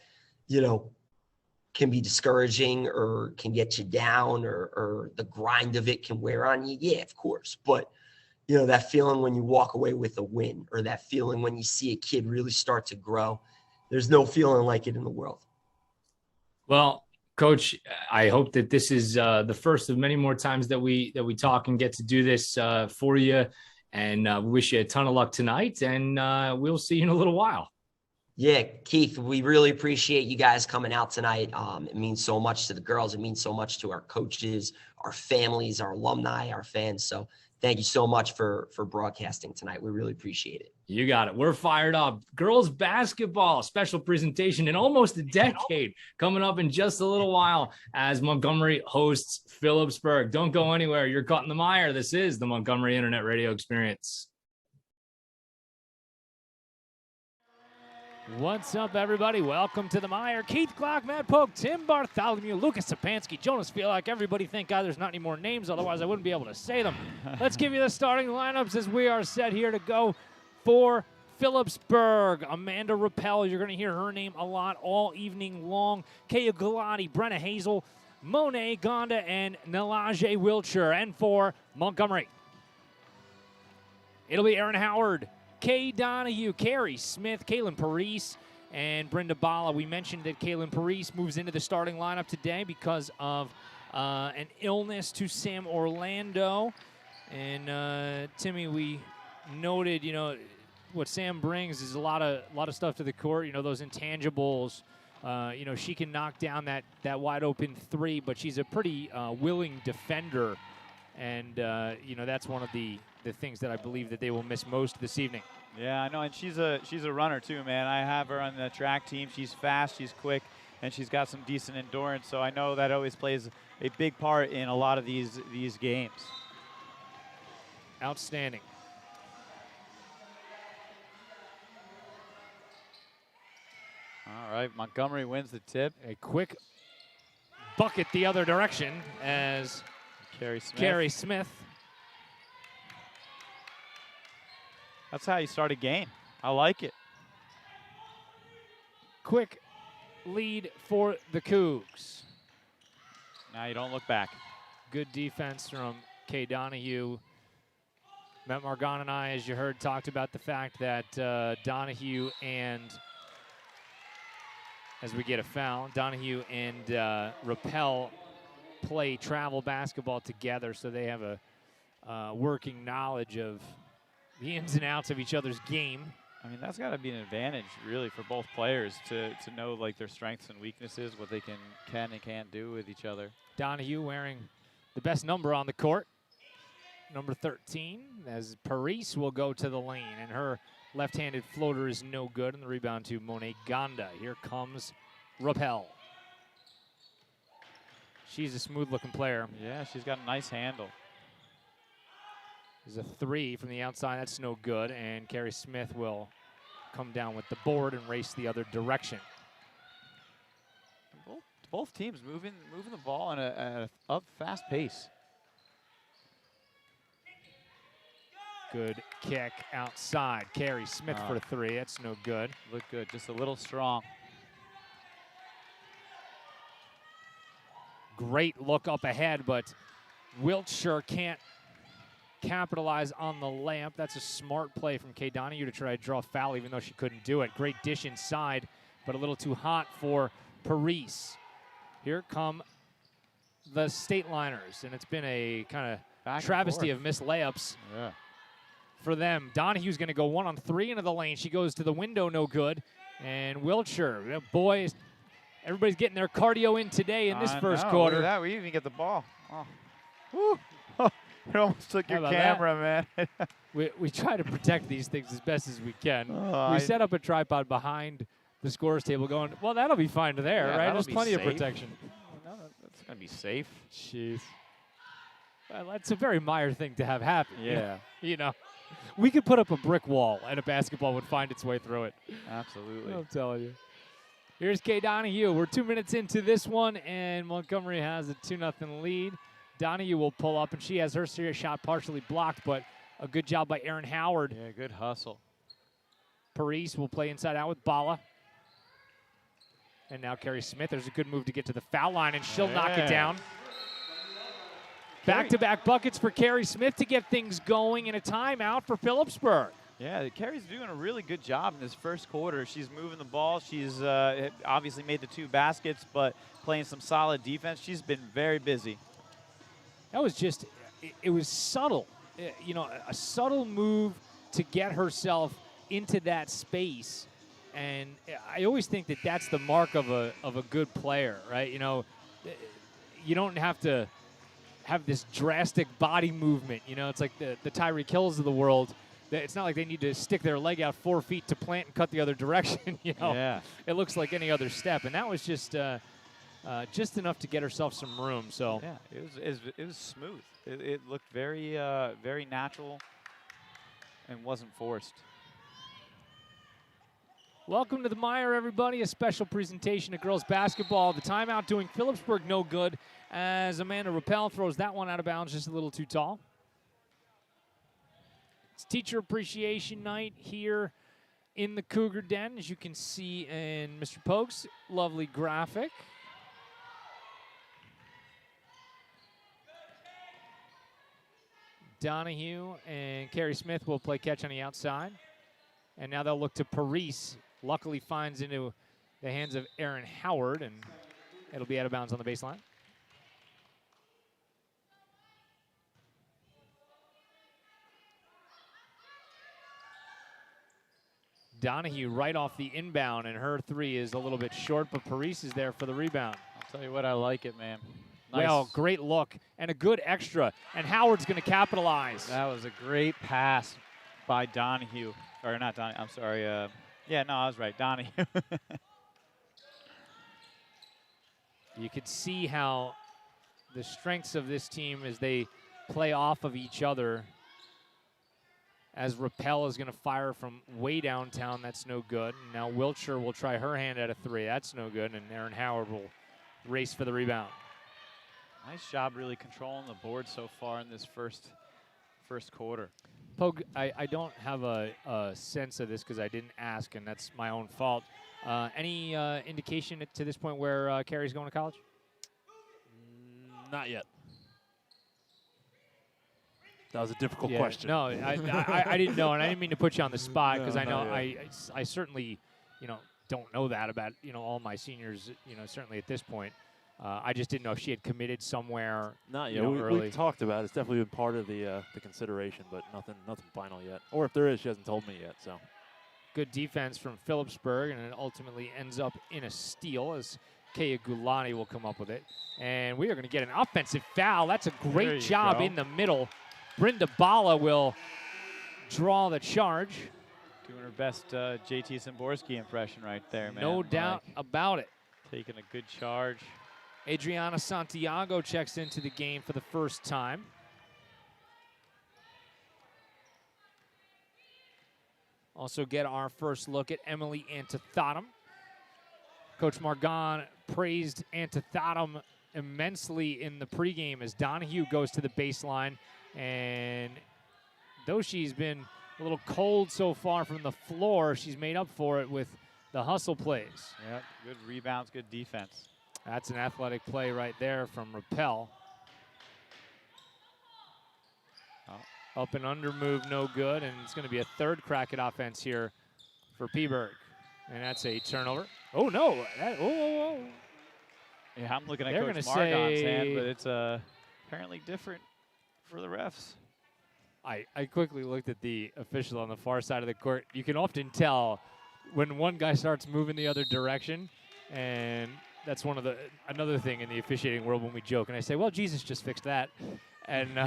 can be discouraging or can get you down or the grind of it can wear on you? Yeah, of course. But, that feeling when you walk away with a win or that feeling when you see a kid really start to grow, there's no feeling like it in the world. Well, Coach, I hope that this is the first of many more times that we talk and get to do this for you. And wish you a ton of luck tonight. And we'll see you in a little while. Yeah, Keith, we really appreciate you guys coming out tonight. It means so much to the girls. It means so much to our coaches, our families, our alumni, our fans. So thank you so much for broadcasting tonight. We really appreciate it. You got it. We're fired up. Girls basketball special presentation in almost a decade coming up in just a little while as Montgomery hosts Phillipsburg. Don't go anywhere. You're caught in the mire. This is the Montgomery Internet Radio Experience. What's up, everybody? Welcome to the Meyer. Keith Glock, Matt Polk, Tim Bartholomew, Lucas Sapansky, Jonas Fielak. Everybody, thank God there's not any more names, otherwise I wouldn't be able to say them. Let's give you the starting lineups as we are set here to go for Phillipsburg. Amanda Rappel, you're going to hear her name a lot all evening long. Kaya Galati, Brenna Hazel, Monet Gonda, and Nalaje Wiltshire. And for Montgomery, it'll be Aaron Howard, Kay Donahue, Carrie Smith, Kaylin Parise, and Brenda Bala. We mentioned that Kaylin Parise moves into the starting lineup today because of an illness to Sam Orlando. And Timmy, we noted, what Sam brings is a lot of stuff to the court. Those intangibles. She can knock down that wide open three, but she's a pretty willing defender, and that's one of the things that I believe that they will miss most this evening. Yeah, I know, and she's a runner too, man. I have her on the track team. She's fast, she's quick, and she's got some decent endurance. So I know that always plays a big part in a lot of these games. Outstanding. All right, Montgomery wins the tip. A quick bucket the other direction as Carrie Smith. That's how you start a game. I like it. Quick lead for the Cougs. Now you don't look back. Good defense from Kay Donahue. Matt Margon and I, as you heard, talked about the fact that Donahue and, as we get a foul, Donahue and Rappel play travel basketball together, so they have a working knowledge of the ins and outs of each other's game. I mean, that's got to be an advantage, really, for both players to know like their strengths and weaknesses, what they can and can't do with each other. Donahue wearing the best number on the court, number 13, as Parise will go to the lane, and her left-handed floater is no good, and the rebound to Monet Gonda. Here comes Rappel. She's a smooth-looking player. Yeah, she's got a nice handle. There's a three from the outside. That's no good. And Carrie Smith will come down with the board and race the other direction. Both teams moving the ball at a fast pace. Good kick outside. Carrie Smith for 3. That's no good. Look good, just a little strong. Great look up ahead, but Wiltshire can't capitalize on the layup. That's a smart play from Kay Donahue to try to draw a foul, even though she couldn't do it. Great dish inside, but a little too hot for Paris. Here come the State Liners, and it's been a kind of travesty of missed layups for them. Donahue's going to go 1-on-3 into the lane. She goes to the window, no good. And Wiltshire, boys, everybody's getting their cardio in today in this first quarter. Look at that. We didn't even get the ball. Oh. Woo. It almost took your camera, man. we try to protect these things as best as we can. We set up a tripod behind the scorers table going, well, that'll be fine there, right? There's plenty of protection. No, that's going to be safe. Jeez. Well, that's a very Meyer thing to have happen. Yeah. You know, we could put up a brick wall and a basketball would find its way through it. Absolutely. I'm telling you. Here's Kay Donahue. We're 2 minutes into this one, and Montgomery has a 2-0 lead. Donahue will pull up, and she has her serious shot partially blocked, but a good job by Erin Howard. Yeah, good hustle. Paris will play inside out with Bala. And now Carrie Smith. There's a good move to get to the foul line, and she'll knock it down. Back-to-back buckets for Carrie Smith to get things going, and a timeout for Phillipsburg. Yeah, Carrie's doing a really good job in this first quarter. She's moving the ball. She's obviously made the 2 baskets, but playing some solid defense. She's been very busy. That was just, it was subtle. You know, a subtle move to get herself into that space. And I always think that that's the mark of a good player, right? You know, you don't have to have this drastic body movement. You know, it's like the Tyreek Hills of the world. It's not like they need to stick their leg out 4 feet to plant and cut the other direction. You know, yeah. It looks like any other step, and that was just enough to get herself some room. So yeah, it was smooth. It looked very very natural and wasn't forced. Welcome to the Meyer, everybody. A special presentation of girls basketball. The timeout doing Phillipsburg no good as Amanda Rappel throws that one out of bounds just a little too tall. It's Teacher Appreciation Night here in the Cougar Den, as you can see in Mr. Polk's lovely graphic. Donahue and Carrie Smith will play catch on the outside. And now they'll look to Paris. Luckily finds into the hands of Erin Howard, and it'll be out of bounds on the baseline. Donahue right off the inbound, and her 3 is a little bit short, but Paris is there for the rebound. I'll tell you what, I like it, man. Nice. Well, great look and a good extra, and Howard's going to capitalize. That was a great pass by Donahue. Or not Donahue, I'm sorry. Yeah, no, I was right, Donahue. You could see how the strengths of this team as they play off of each other. As Rappel is going to fire from way downtown, that's no good. And now Wiltshire will try her hand at a 3. That's no good, and Erin Howard will race for the rebound. Nice job really controlling the board so far in this first quarter. Pogue, I don't have a sense of this because I didn't ask, and that's my own fault. Any indication to this point where Carrie's going to college? Not yet. That was a difficult question. No, I didn't know, and I didn't mean to put you on the spot because I know I certainly, don't know that about, all my seniors, certainly at this point. I just didn't know if she had committed somewhere. Not yet. Early. We've talked about it. It's definitely been part of the consideration, but nothing final yet. Or if there is, she hasn't told me yet. So good defense from Phillipsburg, and it ultimately ends up in a steal as Kaya Gulani will come up with it. And we are going to get an offensive foul. That's a great job in the middle. Brenda Bala will draw the charge. Doing her best JT Szymborski impression right there, man. No doubt about it. Taking a good charge. Adriana Santiago checks into the game for the first time. Also get our first look at Emily Antithottum. Coach Margon praised Antithottum immensely in the pregame as Donahue goes to the baseline and though she's been a little cold so far from the floor, she's made up for it with the hustle plays. Yep, good rebounds, good defense. That's an athletic play right there from Rappel. Up and under move, no good, and it's going to be a third crack at offense here for Phillipsburg. And that's a turnover. Oh, no. Yeah, I'm looking at They're Coach gonna Margon's say- hand, but it's apparently different for the refs. I quickly looked at the official on the far side of the court. You can often tell when one guy starts moving the other direction, and that's another thing in the officiating world when we joke. And I say, well, Jesus just fixed that. And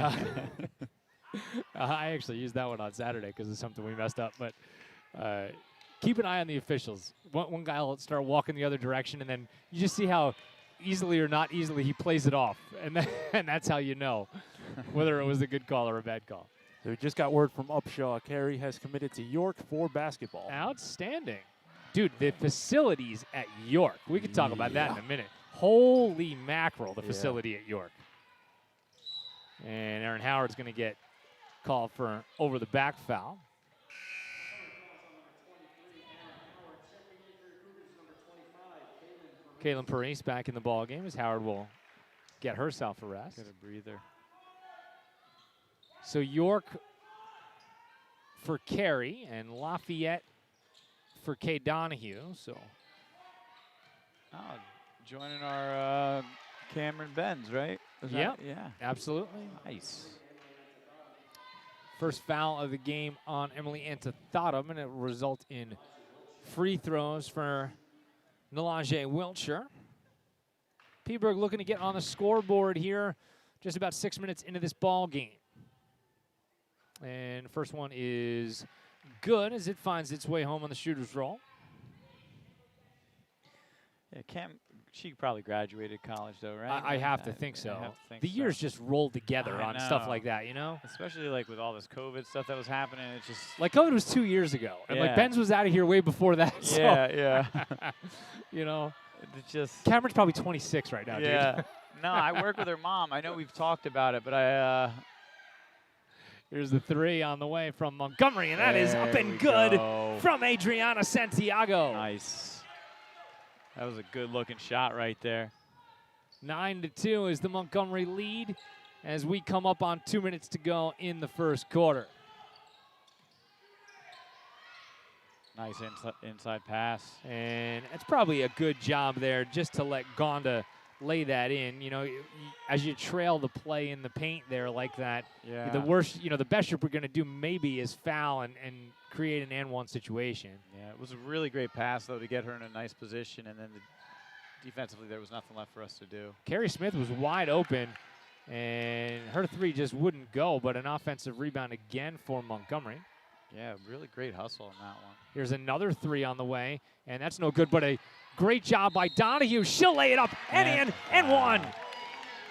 I actually used that one on Saturday because it's something we messed up. But keep an eye on the officials. One guy will start walking the other direction, and then you just see how easily or not easily he plays it off. And that's how you know whether it was a good call or a bad call. So we just got word from Upshaw. Carrie has committed to York for basketball. Outstanding. Dude, the facilities at York. We could talk about that in a minute. Holy mackerel, the facility at York. And Aaron Howard's going to get called for an over-the-back foul. Kaylin Parise back in the ball game as Howard will get herself a rest. Get a breather. So York for Carey and Lafayette for Kay Donahue. So Joining our Cameron Benz, right? Yep. Yeah. Absolutely. Nice. First foul of the game on Emily Antithottum, and it will result in free throws for Nalanje Wiltshire. Phillipsburg looking to get on the scoreboard here just about 6 minutes into this ball game. And first one is good as it finds its way home on the shooter's roll. Yeah, she probably graduated college though, right? I have to think so. I have to think The so. years just rolled together I on stuff know. like that, you know? Especially like with all this COVID stuff that was happening, it's just Like COVID was 2 years ago. And like Yeah. Ben's was out of here way before that. So, yeah. you know, It's just Cameron's probably 26 right now, yeah. dude. No, I work with her mom. I know we've talked about it, but I Here's the three on the way from Montgomery, and that is up There and we good go. from Adriana Santiago. nice. That was a good looking shot right there. 9-2 is the Montgomery lead as we come up on 2 minutes to go in the first quarter. Nice inside pass. And it's probably a good job there just to let Gonda lay that in. You know, as you trail the play in the paint there like that, Yeah. the worst, you know, the best you're going to do maybe is foul and create an and-one situation. Yeah, it was a really great pass though to get her in a nice position, and then defensively there was nothing left for us to do. Carrie Smith was wide open, and her three just wouldn't go, but an offensive rebound again for Montgomery. Yeah, really great hustle on that one. Here's another three on the way, and that's no good, but a great job by Donahue. She'll lay it up and in and one.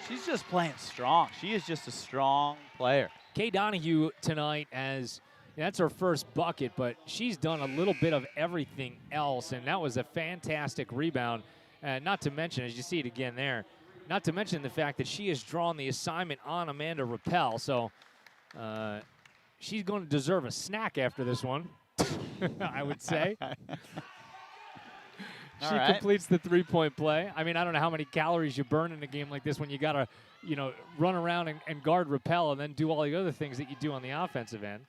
She's just playing strong. She is just a strong player. Kay Donahue tonight, as that's her first bucket, but she's done a little bit of everything else, and that was a fantastic rebound. Not to mention, as you see it again there, not to mention the fact that she has drawn the assignment on Amanda Rappel, so she's going to deserve a snack after this one, I would say. She completes the three-point play. I mean, I don't know how many calories you burn in a game like this when you got to, you know, run around and guard Rappel and then do all the other things that you do on the offensive end.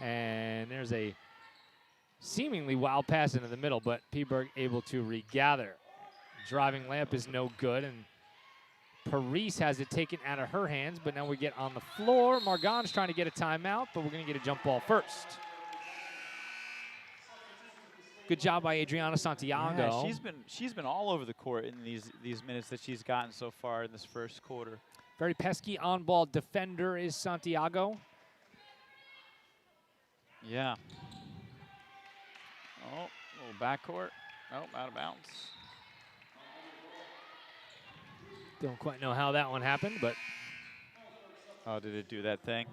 And there's a seemingly wild pass into the middle, but Phillipsburg able to regather. Driving layup is no good, and Parise has it taken out of her hands, but now we get on the floor. Margon's trying to get a timeout, but we're going to get a jump ball first. Good job by Adriana Santiago. Yeah, she's been all over the court in these minutes that she's gotten so far in this first quarter. Very pesky on-ball defender is Santiago. Yeah. Oh, little backcourt. Oh, out of bounds. Don't quite know how that one happened, but Oh, did it do that thing?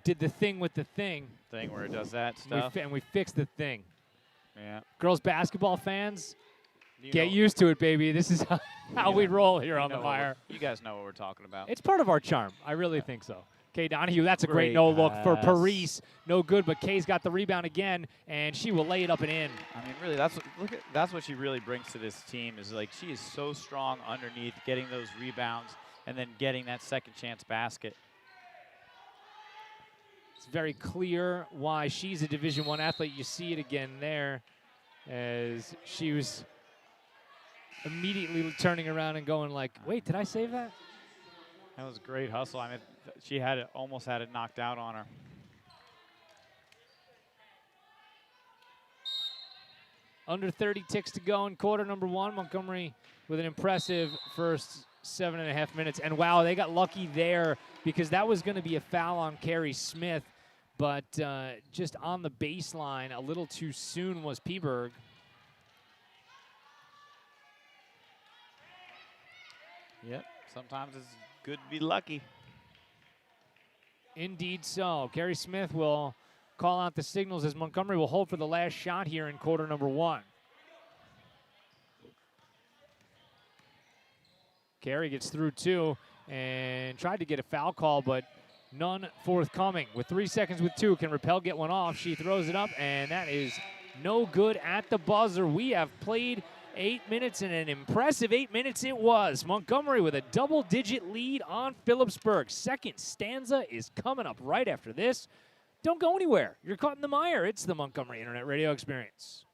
did the thing with the thing. Thing where it does that stuff? And we fixed the thing. Yeah. Girls basketball fans, You get know- used to it, baby. This is how we roll here you on the know Mire. You guys know what we're talking about. It's part of our charm. I really think so. Kay Donahue, that's a great Great no-look for pass. Paris. No good, but Kay's got the rebound again, and she will lay it up and in. I mean, really, that's what she really brings to this team is like she is so strong underneath, getting those rebounds and then getting that second chance basket. It's very clear why she's a Division I athlete. You see it again there as she was immediately turning around and going like, wait, did I save that? That was great hustle. I mean, she had it, almost had it knocked out on her. Under 30 ticks to go in quarter number 1. Montgomery with an impressive first 7.5 minutes. And wow, they got lucky there because that was going to be a foul on Carrie Smith. But just on the baseline, a little too soon was Phillipsburg. Yep, sometimes it's good to be lucky. Indeed so. Carrie Smith will call out the signals as Montgomery will hold for the last shot here in quarter number 1. Carrie gets through 2 and tried to get a foul call, but none forthcoming. With 3 seconds with 2, can Rappel get one off? She throws it up, and that is no good at the buzzer. We have played 8 minutes, and an impressive 8 minutes it was. Montgomery with a double-digit lead on Phillipsburg. Second stanza is coming up right after this. Don't go anywhere. You're caught in the mire. It's the Montgomery Internet Radio Experience.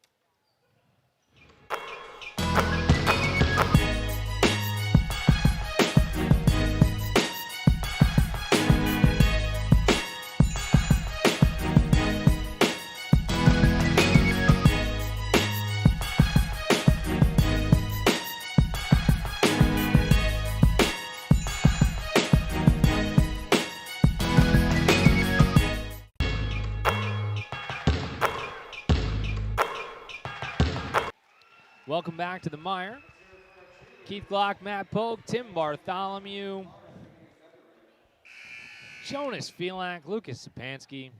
Welcome back to the Mire. Keith Glock, Matt Pogue, Tim Bartholomew, Jonas Felak, Lucas Sapansky.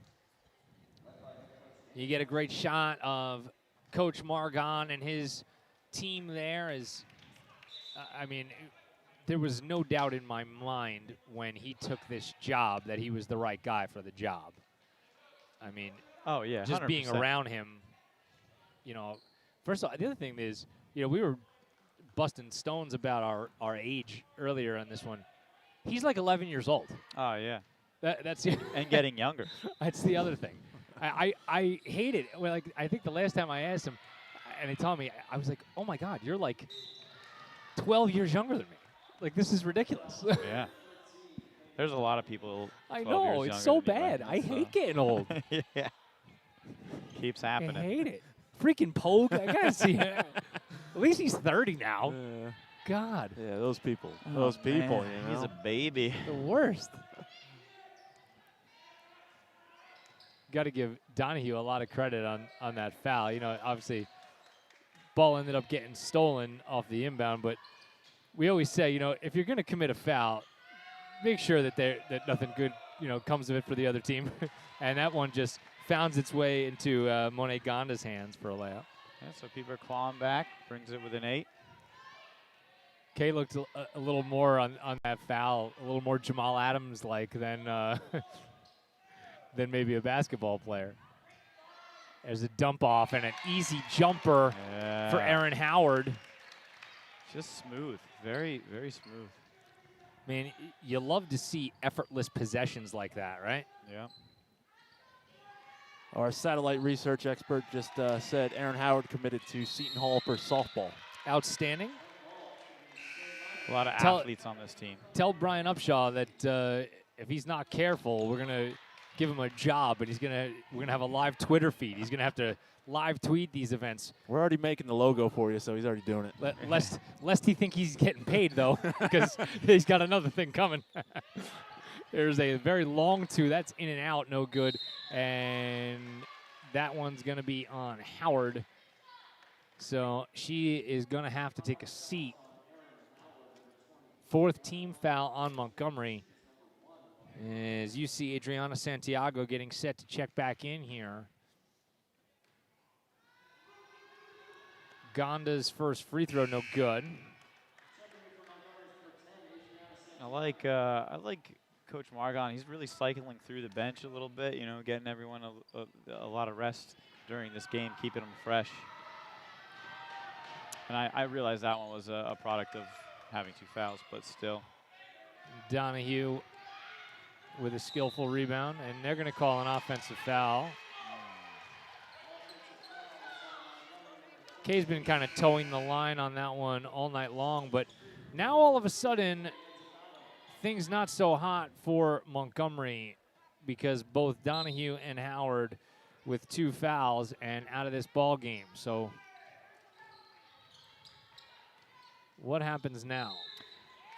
You get a great shot of Coach Margon and his team there. As I mean, there was no doubt in my mind when he took this job that he was the right guy for the job. I mean, oh yeah, just 100%. being around him, you know. First of all, the other thing is, you know, we were busting stones about our age earlier on this one. He's like 11 years old. Oh yeah, That's and getting younger. That's the other thing. I hate it. Well, like I think the last time I asked him, and he told me, I was like, oh my God, you're like 12 years younger than me. Like this is ridiculous. Yeah. There's a lot of people. I 12 know years it's so younger than you, bad. but I it's, hate getting old. yeah. Keeps I happening. hate it. Freaking Pogue. I gotta see him. At least he's 30 now. God. Yeah, those people. Oh, those people, man, you know. He's a baby. The worst. Got to give Donahue a lot of credit on that foul. You know, obviously, ball ended up getting stolen off the inbound, but we always say, you know, if you're going to commit a foul, make sure that that nothing good, you know, comes of it for the other team. And that one just founds its way into Monet Gonda's hands for a layup. Yeah, so people are clawing back, brings it with an 8. Kay looked a little more on that foul, a little more Jamal Adams-like than maybe a basketball player. There's a dump off and an easy jumper for Aaron Howard. Just smooth, very, very smooth. Man, you love to see effortless possessions like that, right? Yeah. Our satellite research expert just said Aaron Howard committed to Seton Hall for softball. Outstanding. A lot of athletes on this team. Tell Brian Upshaw that if he's not careful, we're gonna give him a job, and we're gonna have a live Twitter feed. He's gonna have to live tweet these events. We're already making the logo for you, so he's already doing it. Lest he think he's getting paid though, because he's got another thing coming. There's a very long two. That's in and out, no good. And that one's going to be on Howard. So she is going to have to take a seat. 4th team foul on Montgomery. As you see Adriana Santiago getting set to check back in here. Gonda's first free throw, no good. I like Coach Margon, he's really cycling through the bench a little bit, you know, getting everyone a lot of rest during this game, keeping them fresh. And I realized that one was a product of having 2 fouls, but still. Donahue with a skillful rebound, and they're going to call an offensive foul. Kay's been kind of towing the line on that one all night long, but now all of a sudden, things not so hot for Montgomery because both Donahue and Howard with 2 fouls and out of this ball game. So what happens now?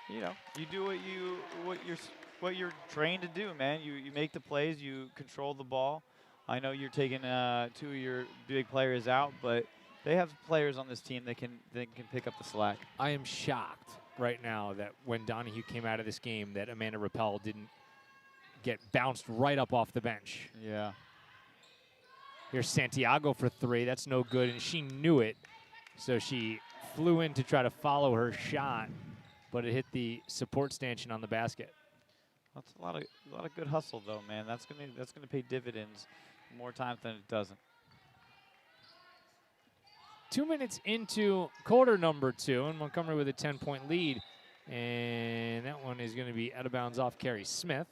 You know, you do what you're trained to do, man. You make the plays, you control the ball. I know you're taking 2 of your big players out, but they have players on this team that can pick up the slack. I am shocked right now that when Donahue came out of this game that Amanda Rappel didn't get bounced right up off the bench. Yeah. Here's Santiago for 3. That's no good, and she knew it. So she flew in to try to follow her shot, but it hit the support stanchion on the basket. That's a lot of good hustle though, man. That's gonna pay dividends more times than it doesn't. 2 minutes into quarter number 2, and Montgomery with a 10-point lead. And that one is going to be out of bounds off Carrie Smith.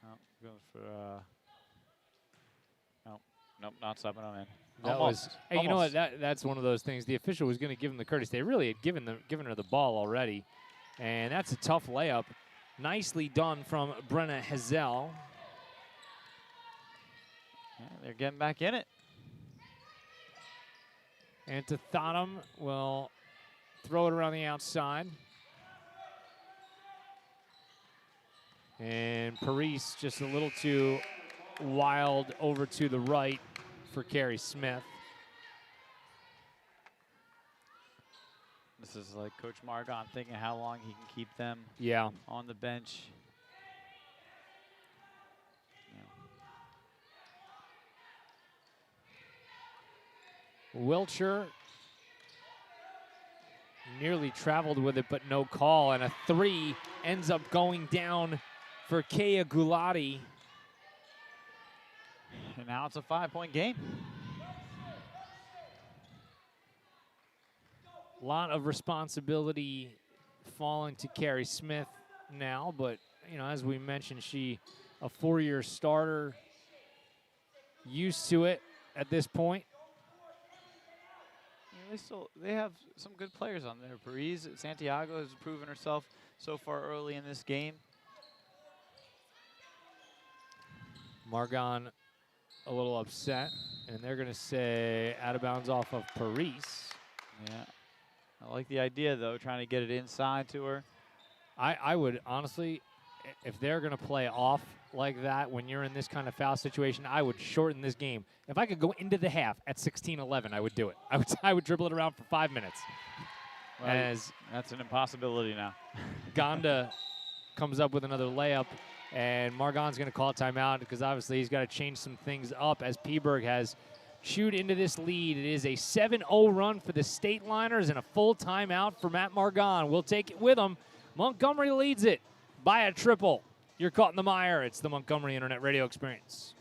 Oh, goes for nope, not stopping on in. That Almost. was. Hey, you know what? That's one of those things. The official was going to give him the courtesy. They really had given her the ball already, and that's a tough layup. Nicely done from Brenna Hazel. Yeah, they're getting back in it. And to Thottam will throw it around the outside. And Paris just a little too wild over to the right for Carrie Smith. This is like Coach Margon thinking how long he can keep them on the bench. Yeah. Wiltshire nearly traveled with it, but no call. And a 3 ends up going down for Kea Gulati. And now it's a 5-point game. A lot of responsibility falling to Carrie Smith now, but you know, as we mentioned, she a 4-year starter, used to it at this point. Yeah, they have some good players on there. Paris Santiago has proven herself so far early in this game. Margon a little upset, and they're going to say out of bounds off of Paris. Yeah. I like the idea, though, trying to get it inside to her. I would honestly, if they're going to play off like that when you're in this kind of foul situation, I would shorten this game. If I could go into the half at 16-11, I would do it. I would dribble it around for 5 minutes. Well, that's an impossibility now. Gonda comes up with another layup, and Margon's going to call timeout because obviously he's got to change some things up as Peaburg has chewed into this lead. It is a 7-0 run for the State Liners and a full timeout for Matt Margon. We'll take it with him. Montgomery leads it by a triple. You're caught in the mire. It's the Montgomery Internet Radio Experience.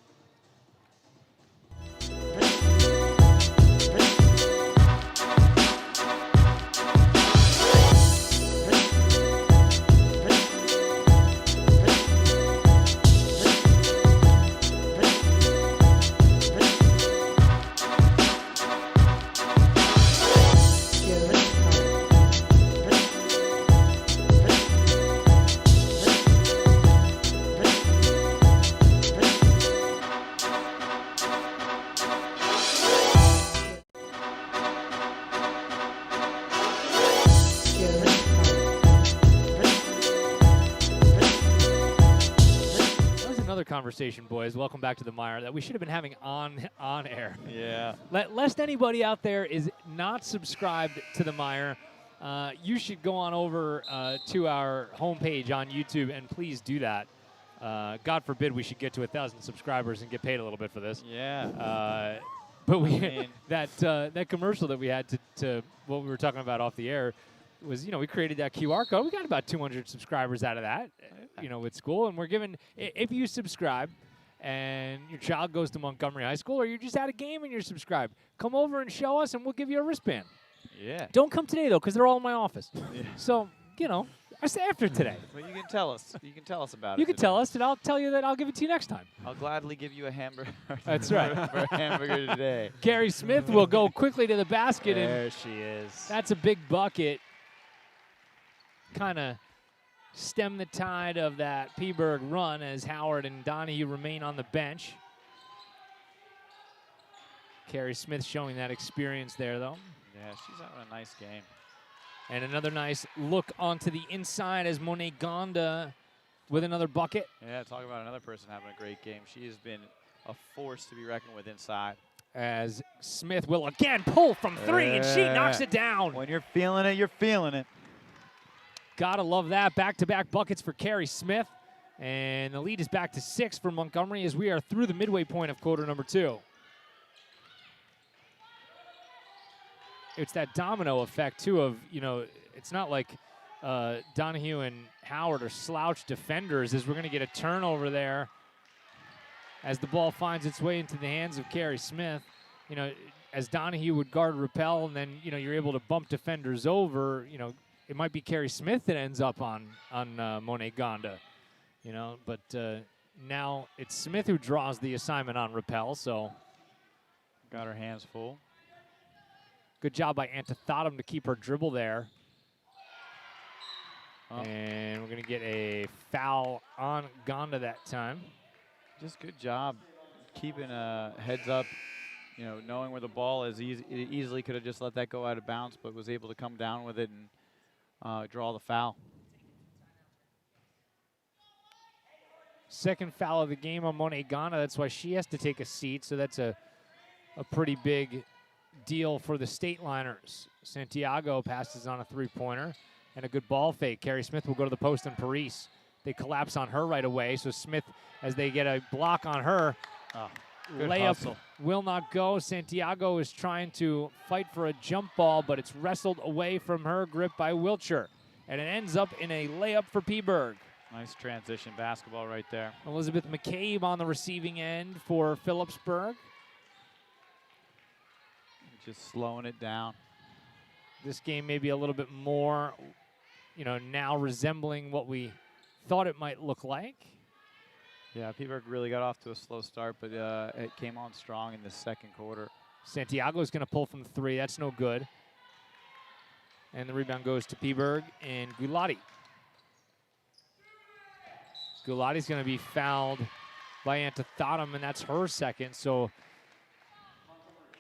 Conversation, boys. Welcome back to the Mire that we should have been having on air. Yeah. Lest anybody out there is not subscribed to the Mire, you should go on over to our homepage on YouTube and please do that. God forbid we should get to 1,000 subscribers and get paid a little bit for this. Yeah. But we mean- that commercial that we had to what we were talking about off the air was, we created that QR code. We got about 200 subscribers out of that, with school. And we're giving, if you subscribe and your child goes to Montgomery High School or you're just at a game and you're subscribed, come over and show us and we'll give you a wristband. Yeah. Don't come today, though, because they're all in my office. Yeah. So, I say after today. But you can tell us. You can tell us about it. You can today. tell us, and I'll tell you that I'll give it to you next time. I'll gladly give you a hamburger. That's right. For a hamburger today. Carrie Smith will go quickly to the basket, and There she is. that's a big bucket. Kind of stem the tide of that Phillipsburg run as Howard and Donahue remain on the bench. Carrie Smith showing that experience there, though. Yeah, she's having a nice game. And another nice look onto the inside as Monet Gonda with another bucket. Yeah, talk about another person having a great game. She has been a force to be reckoned with inside. As Smith will again pull from three, and she knocks it down. When you're feeling it, you're feeling it. Gotta love that. Back-to-back buckets for Carrie Smith. And the lead is back to 6 for Montgomery as we are through the midway point of quarter number 2. It's that domino effect, too, of, it's not like Donahue and Howard are slouch defenders, as we're going to get a turnover there as the ball finds its way into the hands of Carrie Smith. As Donahue would guard repel, and then, you're able to bump defenders over, it might be Carrie Smith that ends up on Monet Gonda, but now it's Smith who draws the assignment on repel, so. Got her hands full. Good job by Antithotum to keep her dribble there. Oh. And we're going to get a foul on Gonda that time. Just good job keeping heads up, knowing where the ball is. Easily could have just let that go out of bounds, but was able to come down with it and draw the foul. Second foul of the game on Monet Gonda. That's why she has to take a seat, so that's a pretty big deal for the State Liners. Santiago passes on a three-pointer and a good ball fake. Carrie Smith will go to the post and Paris. They collapse on her right away, so Smith, as they get a block on her, Good layup hustle. will not go. Santiago is trying to fight for a jump ball, but it's wrestled away from her grip by Wiltshire, and it ends up in a layup for Phillipsburg. Nice transition basketball right there. Elizabeth McCabe on the receiving end for Phillipsburg. Just slowing it down. This game may be a little bit more, now resembling what we thought it might look like. Yeah, Phillipsburg really got off to a slow start, but it came on strong in the second quarter. Santiago is going to pull from 3. That's no good. And the rebound goes to Phillipsburg and Gulati. Gulati's going to be fouled by Antithotum, and that's her second. So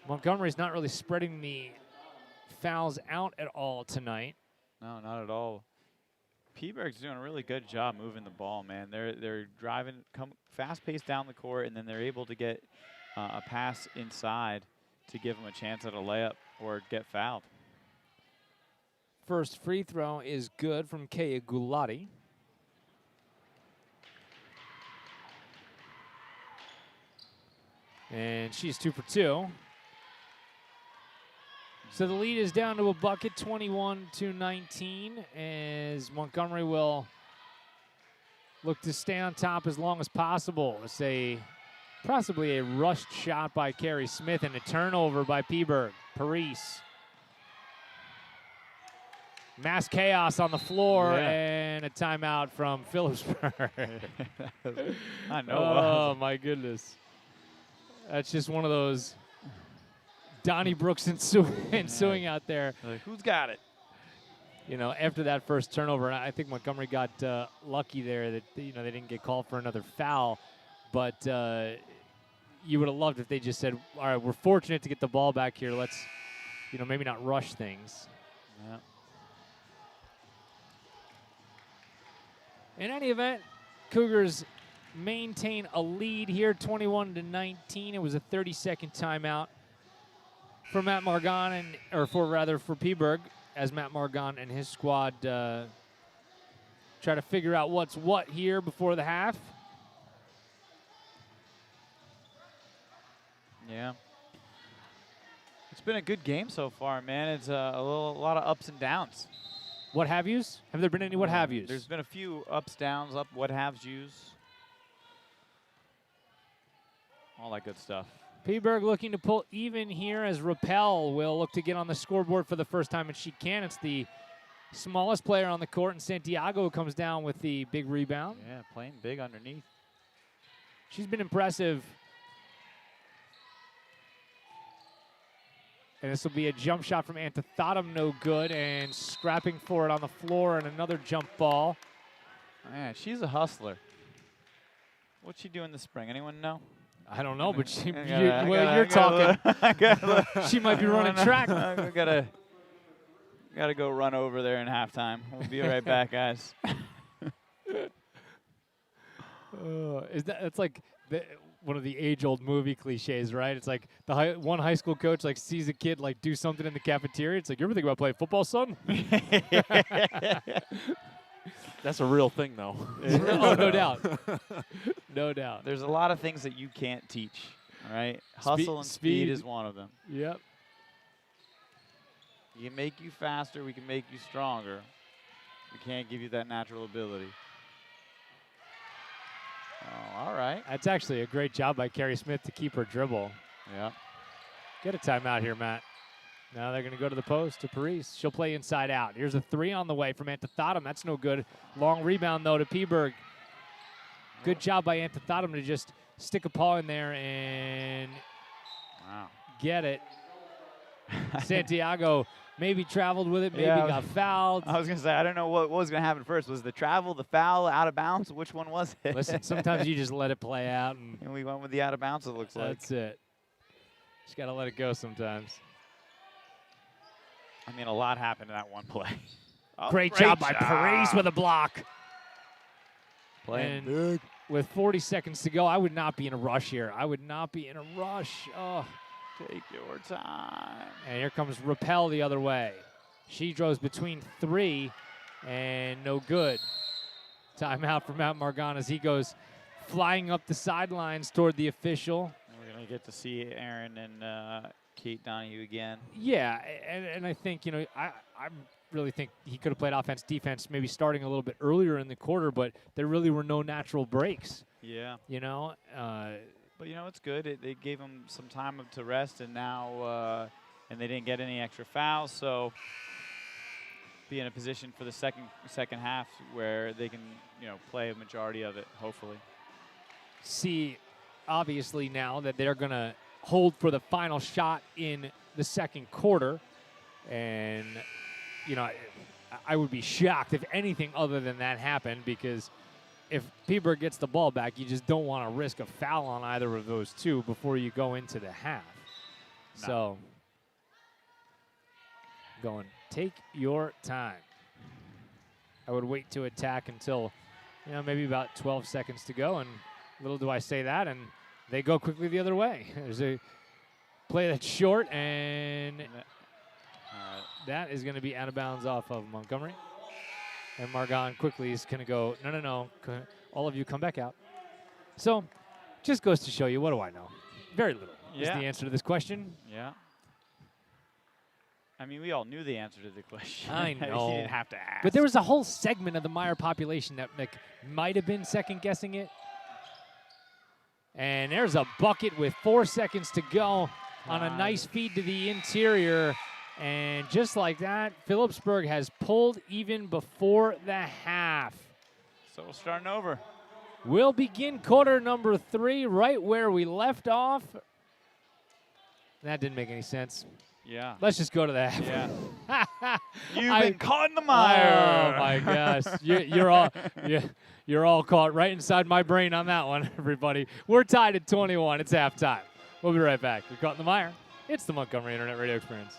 Montgomery's not really spreading the fouls out at all tonight. No, not at all. Phillipsburg's doing a really good job moving the ball, man. They're driving, fast-paced down the court, and then they're able to get a pass inside to give them a chance at a layup or get fouled. First free throw is good from Kaya Gulati. And she's 2 for 2. So the lead is down to a bucket, 21-19, as Montgomery will look to stay on top as long as possible. It's possibly a rushed shot by Carrie Smith and a turnover by Phillipsburg. Paris. Mass chaos on the floor, and a timeout from Phillipsburg. I know. Oh, my goodness. That's just one of those Donnybrook's ensuing out there. Like, who's got it? After that first turnover, I think Montgomery got lucky there that they didn't get called for another foul. But you would have loved if they just said, all right, we're fortunate to get the ball back here. Let's, maybe not rush things. Yeah. In any event, Cougars maintain a lead here, 21-19. It was a 30-second timeout for Matt Margon, for Phillipsburg, as Matt Margon and his squad try to figure out what's what here before the half. Yeah. It's been a good game so far, man. It's a lot of ups and downs. What have yous? Have there been any what have yous? There's been a few ups, downs, what haves yous. All that good stuff. Phillipsburg looking to pull even here as Rappel will look to get on the scoreboard for the first time, and she can. It's the smallest player on the court, and Santiago comes down with the big rebound. Yeah, playing big underneath. She's been impressive. And this will be a jump shot from Antithottum, no good, and scrapping for it on the floor, and another jump ball. Man, she's a hustler. What's she doing this spring? Anyone know? I don't know, but she, you're talking. She might be running track. We gotta go run over there in halftime. We'll be right back, guys. It's like one of the age-old movie cliches, right? It's like one high school coach like sees a kid like do something in the cafeteria. It's like, you ever think about playing football, son? That's a real thing, though. Oh, no doubt. No doubt. There's a lot of things that you can't teach, all right? Hustle and speed is one of them. Yep. We can make you faster. We can make you stronger. We can't give you that natural ability. Oh, all right. That's actually a great job by Carrie Smith to keep her dribble. Yeah. Get a timeout here, Matt. Now they're going to go to the post to Paris. She'll play inside out. Here's a three on the way from Antithottum. That's no good. Long rebound, though, to Phillipsburg. Good job by Antithottum to just stick a paw in there and get it. Santiago maybe traveled with it, maybe got fouled. I was going to say, I don't know what was going to happen first. Was the travel, the foul, out of bounds? Which one was it? Listen, sometimes you just let it play out. And we went with the out of bounds, it looks like. That's it. Just got to let it go sometimes. I mean, a lot happened in that one play. Great job by Paris with a block. Playing big. With 40 seconds to go, I would not be in a rush here. I would not be in a rush. Oh. Take your time. And here comes Rappel the other way. She draws between three and no good. Timeout for Matt Margon as he goes flying up the sidelines toward the official. And we're going to get to see Aaron and Kate Donahue again. Yeah, and I think, I really think he could have played offense, defense, maybe starting a little bit earlier in the quarter, but there really were no natural breaks. Yeah. But, it's good. They gave him some time to rest, and now and they didn't get any extra fouls, so be in a position for the second half where they can, play a majority of it, hopefully. See, obviously now that they're going to hold for the final shot in the second quarter, and, I would be shocked if anything other than that happened, because if Phillipsburg gets the ball back, you just don't want to risk a foul on either of those two before you go into the half. No. So, take your time. I would wait to attack until, maybe about 12 seconds to go, and little do I say that, and they go quickly the other way. There's a play that's short, and that is going to be out of bounds off of Montgomery. And Margon quickly is going to go, no, all of you come back out. So, just goes to show you, what do I know? Very little is the answer to this question. Yeah. I mean, we all knew the answer to the question. I know. You didn't have to ask. But there was a whole segment of the Meyer population that might have been second-guessing it. And there's a bucket with 4 seconds to go on a nice feed to the interior. And just like that, Phillipsburg has pulled even before the half. So we're starting over. We'll begin quarter number 3 right where we left off. That didn't make any sense. Yeah. Let's just go to the half. Yeah. You've been caught in the mire. Oh, my gosh. You're all caught right inside my brain on that one, everybody. We're tied at 21. It's halftime. We'll be right back. You're caught in the mire. It's the Montgomery Internet Radio Experience.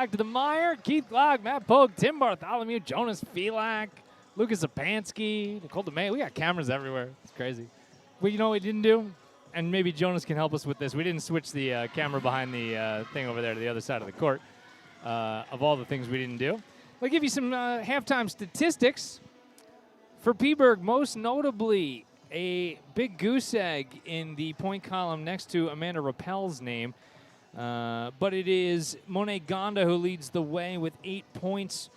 back to the Meyer. Keith Glock, Matt Pogue, Tim Bartholomew, Jonas Felak, Lucas Zapansky, Nicole DeMay. We got cameras everywhere. It's crazy. Well, you know what we didn't do? And maybe Jonas can help us with this. We didn't switch the camera behind the thing over there to the other side of the court. Of all the things we didn't do. I'll give you some halftime statistics. For Phillipsburg, most notably, a big goose egg in the point column next to Amanda Rappel's name. But it is Monet Gonda who leads the way with 8 points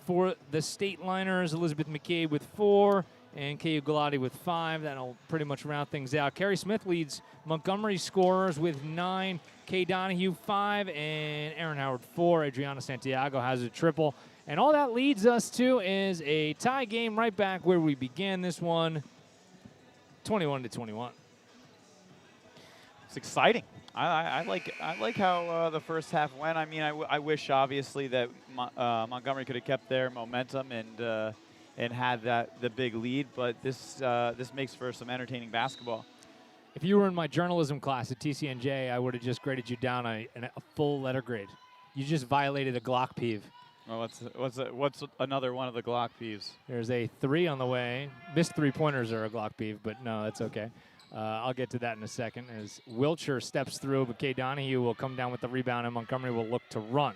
for the State Liners. Elizabeth McCabe with 4 and Kay Galati with 5. That'll pretty much round things out. Carrie Smith leads Montgomery scorers with 9. Kay Donahue 5 and Aaron Howard 4. Adriana Santiago has a triple. And all that leads us to is a tie game right back where we began this one, 21-21. It's exciting. I like how the first half went. I mean, I wish obviously that Montgomery could have kept their momentum and had the big lead, but this makes for some entertaining basketball. If you were in my journalism class at TCNJ, I would have just graded you down a full letter grade. You just violated a Glock peeve. Well, what's another one of the Glock peeves? There's a 3 on the way. Missed 3-pointers are a Glock peeve, but no, that's okay. I'll get to that in a second as Wiltshire steps through, but Kay Donahue will come down with the rebound, and Montgomery will look to run.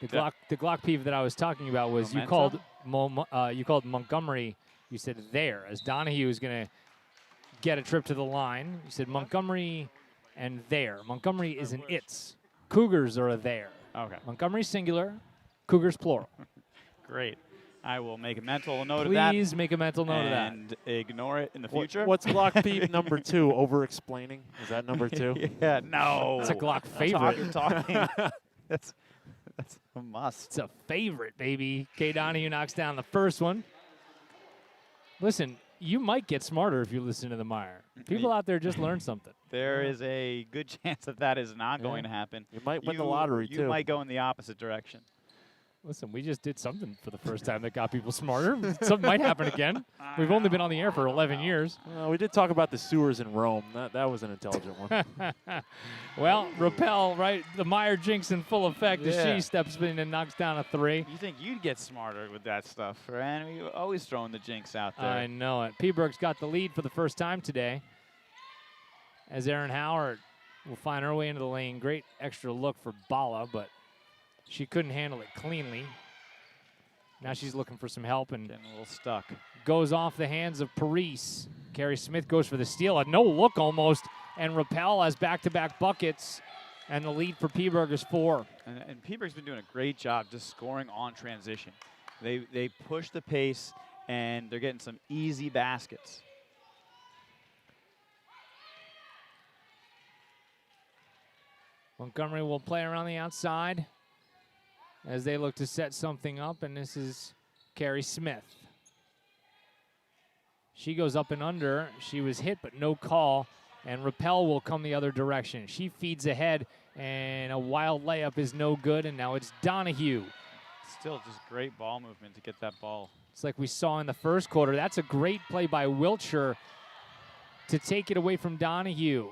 The Glock peeve that I was talking about was you called Montgomery. You said there as Donahue is going to get a trip to the line. You said Montgomery and there. Montgomery is an it's. Cougars are a there. Okay. Montgomery singular, Cougars plural. Great. I will make a mental note of that. Please make a mental note of that. And ignore it in the future. What's Glock peeve number 2? Over-explaining? Is that number 2? Yeah, no. It's a Glock favorite. Talking. That's a must. It's a favorite, baby. Kay Donahue knocks down the first one. Listen, you might get smarter if you listen to the Meyer. People out there just learned something. There is a good chance that is not going to happen. You might win the lottery, too. You might go in the opposite direction. Listen, we just did something for the first time that got people smarter. Something might happen again. We've only been on the air for 11 years. We did talk about the sewers in Rome. That was an intelligent one. Well, Rappel, right? The Meyer jinx in full effect as she steps in and knocks down a 3. You think you'd get smarter with that stuff, right? You're always throwing the jinx out there. I know it. Phillipsburg's got the lead for the first time today as Aaron Howard will find her way into the lane. Great extra look for Bala, but she couldn't handle it cleanly. Now she's looking for some help and getting a little stuck. Goes off the hands of Paris. Carrie Smith goes for the steal. A no look almost. And Rappel has back-to-back buckets. And the lead for Phillipsburg is 4. And Phillipsburg's been doing a great job just scoring on transition. They push the pace and they're getting some easy baskets. Montgomery will play around the outside as they look to set something up, and this is Carrie Smith. She goes up and under. She was hit, but no call, and Rappel will come the other direction. She feeds ahead, and a wild layup is no good, and now it's Donahue. Still just great ball movement to get that ball. It's like we saw in the first quarter. That's a great play by Wiltshire to take it away from Donahue.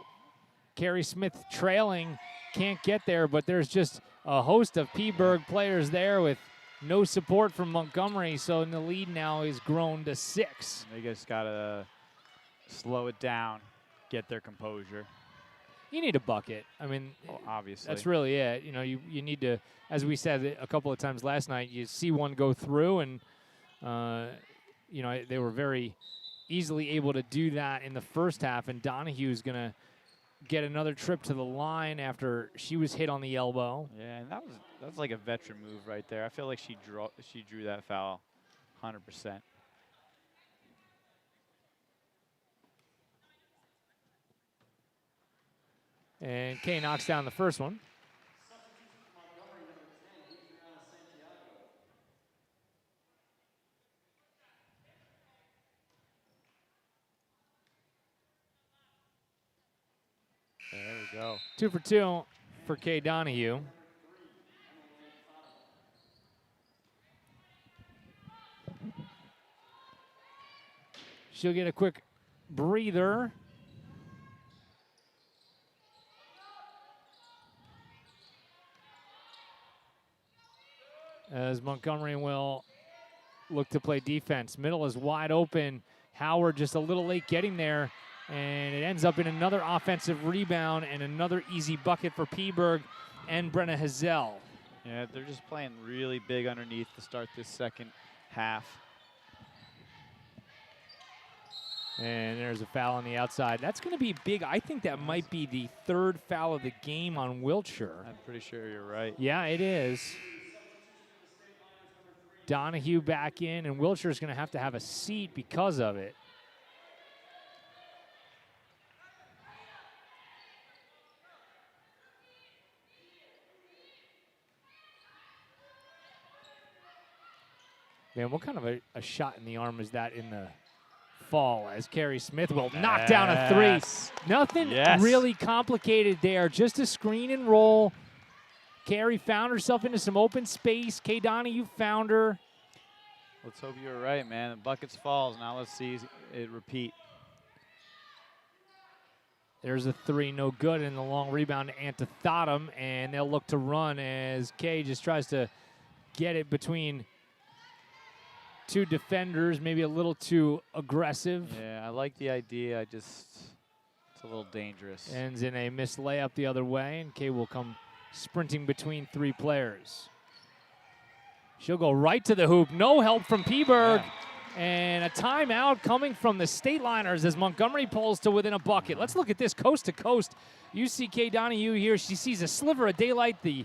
Carrie Smith trailing, can't get there, but there's just a host of Phillipsburg players there with no support from Montgomery, so the lead now is grown to 6. They just got to slow it down, get their composure. You need a bucket. I mean, obviously. That's really it. You know, you need to, as we said a couple of times last night, you see one go through, and, you know, they were very easily able to do that in the first half, and Donahue's going to get another trip to the line after she was hit on the elbow. Yeah, and that's like a veteran move right there. I feel like she drew that foul 100%. And Kay knocks down the first one. There we go. 2 for 2 for Kay Donahue. She'll get a quick breather. as Montgomery will look to play defense. Middle is wide open. Howard just a little late getting there, and it ends up in another offensive rebound and another easy bucket for Phillipsburg and Brenna Hazel. Yeah, they're just playing really big underneath to start this second half. And there's a foul on the outside. That's going to be big. I think that might be the third foul of the game on Wiltshire. I'm pretty sure you're right. Yeah, it is. Donahue back in, and Wilshire's going to have a seat because of it. Man, what kind of a shot in the arm is that in the fall, as Carrie Smith will knock down a three? Nothing really complicated there, just a screen and roll. Carrie found herself into some open space. Kay Donahue found her. Let's hope you were right, man. The buckets falls. Now let's see it repeat. There's a three, no good, and the long rebound to Antithottum, and they'll look to run as Kay just tries to get it between two defenders, maybe a little too aggressive. Yeah, I like the idea. It's a little dangerous. Ends in a missed layup the other way, and Kay will come sprinting between three players. She'll go right to the hoop. No help from Phillipsburg. Yeah. And a timeout coming from the State Liners as Montgomery pulls to within a bucket. Let's look at this coast to coast. You see Kay Donahue here. She sees a sliver of daylight. The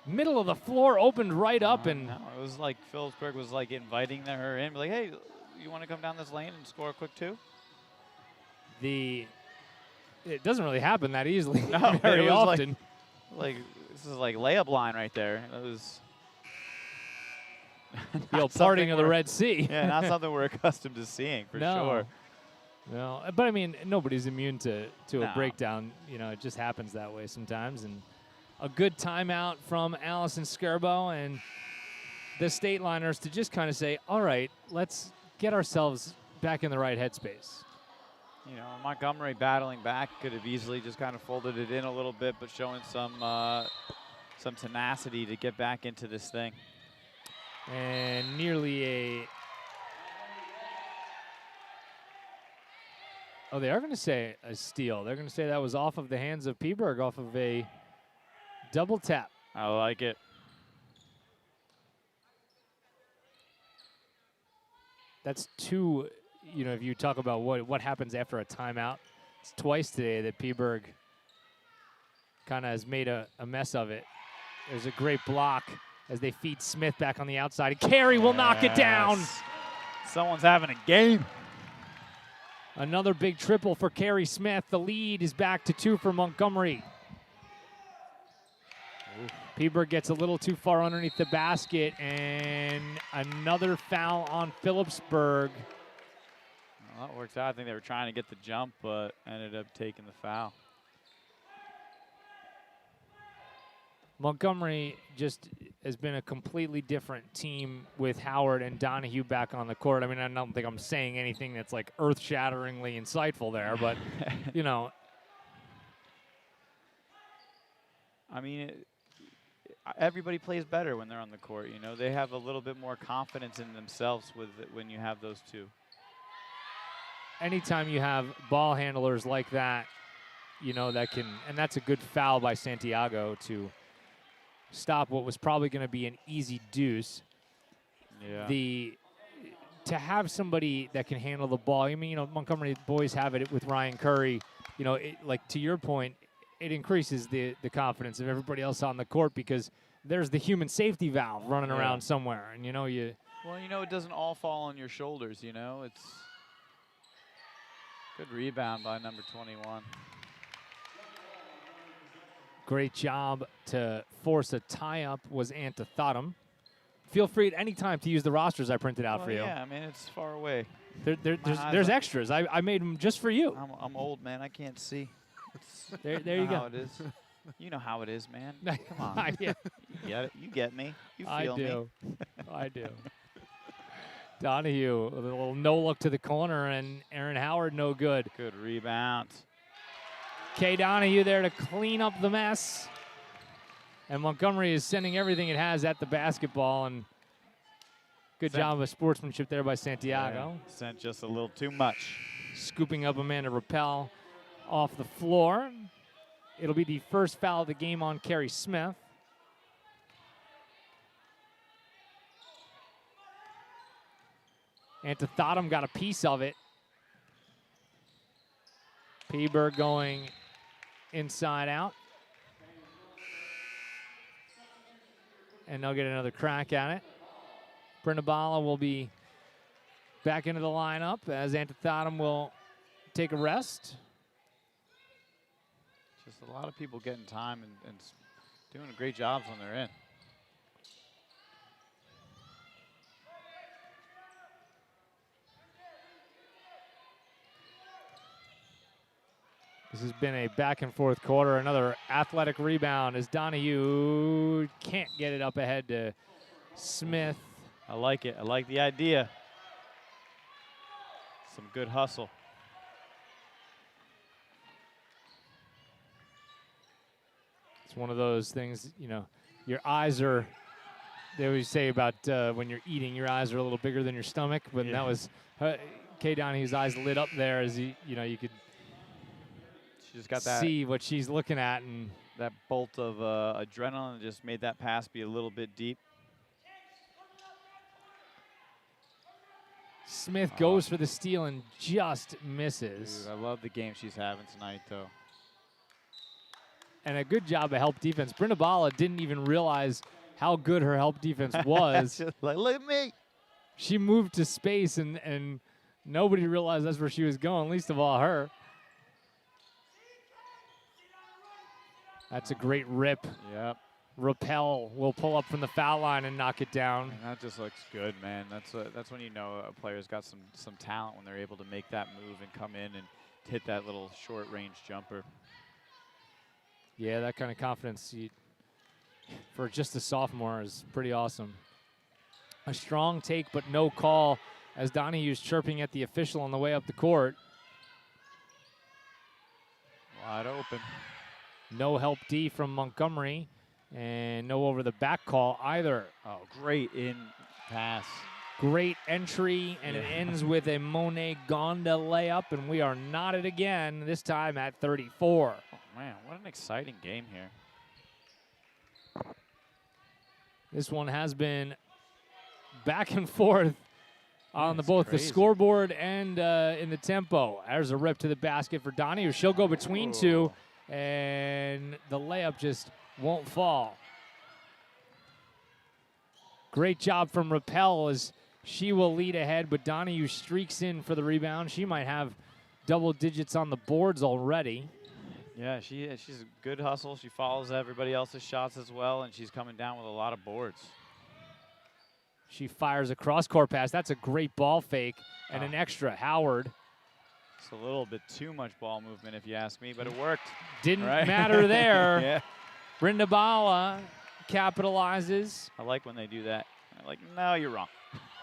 middle of the floor opened right up. And no, it was like Phillipsburg was like inviting her in. Like, hey, you want to come down this lane and score a quick two? It doesn't really happen that easily. No, very often. Like this is like layup line right there. It was the old parting of the Red Sea. Yeah, not something we're accustomed to seeing for sure. No, but I mean, nobody's immune to a breakdown. You know, it just happens that way sometimes. And a good timeout from Allison Skirbo and the State Liners to just kind of say, all right, let's get ourselves back in the right headspace. You know, Montgomery battling back could have easily just kind of folded it in a little bit, but showing some tenacity to get back into this thing. And nearly they are going to say a steal. They're going to say that was off of the hands of Phillipsburg, off of a double tap. I like it. That's two. You know, if you talk about what happens after a timeout, it's twice today that Phillipsburg kind of has made a mess of it. There's a great block as they feed Smith back on the outside. And Carrie will knock it down. Someone's having a game. Another big triple for Carrie Smith. The lead is back to 2 for Montgomery. Phillipsburg gets a little too far underneath the basket, and another foul on Phillipsburg. Well, that works out. I think they were trying to get the jump, but ended up taking the foul. Montgomery just has been a completely different team with Howard and Donahue back on the court. I mean, I don't think I'm saying anything that's like earth-shatteringly insightful there, but, you know. I mean, everybody plays better when they're on the court. You know, they have a little bit more confidence in themselves when you have those two. Anytime you have ball handlers like that, you know, that can, and that's a good foul by Santiago to stop what was probably going to be an easy deuce. Yeah. To have somebody that can handle the ball, I mean, you know, Montgomery boys have it with Ryan Curry. You know, like to your point, it increases the confidence of everybody else on the court because there's the human safety valve running around somewhere, and you know Well, you know, it doesn't all fall on your shoulders. You know, it's good rebound by number 21. Great job to force a tie-up was Antithottum. Feel free at any time to use the rosters I printed out for you. Yeah, I mean, it's far away. There's extras. I made them just for you. I'm old, man. I can't see. There you go. How it is. You know how it is, man. Come on. Yeah. You get it. You get me. You feel me. I do. Donahue, a little no-look to the corner, and Aaron Howard no good. Good rebound. Kay Donahue there to clean up the mess. And Montgomery is sending everything it has at the basketball, and good job of sportsmanship there by Santiago. Yeah, sent just a little too much. Scooping up Amanda Rappel off the floor. It'll be the first foul of the game on Carrie Smith. Antithottum got a piece of it. Peberg going inside out. And they'll get another crack at it. Brindabala will be back into the lineup as Antithottum will take a rest. Just a lot of people getting time and doing great jobs when they're in. This has been a back and forth quarter. Another athletic rebound as Donahue can't get it up ahead to Smith. I like it. I like the idea. Some good hustle. It's one of those things, you know, your eyes are, they always say about when you're eating, your eyes are a little bigger than your stomach. But that was Kay Donahue's eyes lit up there as he, you know, you could just got that, see what she's looking at, and that bolt of adrenaline just made that pass be a little bit deep. Smith goes for the steal and just misses. Dude, I love the game she's having tonight, though. And a good job of help defense. Brindabala didn't even realize how good her help defense was. Just like, look at me. She moved to space, and nobody realized that's where she was going, least of all her. That's a great rip. Yep. Rappel will pull up from the foul line and knock it down. And that just looks good, man. That's when you know a player's got some talent, when they're able to make that move and come in and hit that little short-range jumper. Yeah, that kind of confidence for just a sophomore is pretty awesome. A strong take, but no call as Donahue's chirping at the official on the way up the court. Wide open. No help D from Montgomery, and no over the back call either. Oh, great in pass. Great entry, and it ends with a Monet Gonda layup, and we are knotted again, this time at 34. Oh, man, what an exciting game here. This one has been back and forth on both the crazy. scoreboard and in the tempo. There's a rip to the basket for Donahue. She'll go between two, and the layup just won't fall. Great job from Rappel as she will lead ahead, but Donahue streaks in for the rebound. She might have double digits on the boards already. Yeah, she's a good hustle. She follows everybody else's shots as well, and she's coming down with a lot of boards. She fires a cross-court pass. That's a great ball fake and an extra. Howard. It's a little bit too much ball movement, if you ask me, but it worked. Didn't matter there. Yeah. Brindabala capitalizes. I like when they do that. I'm like, no, you're wrong.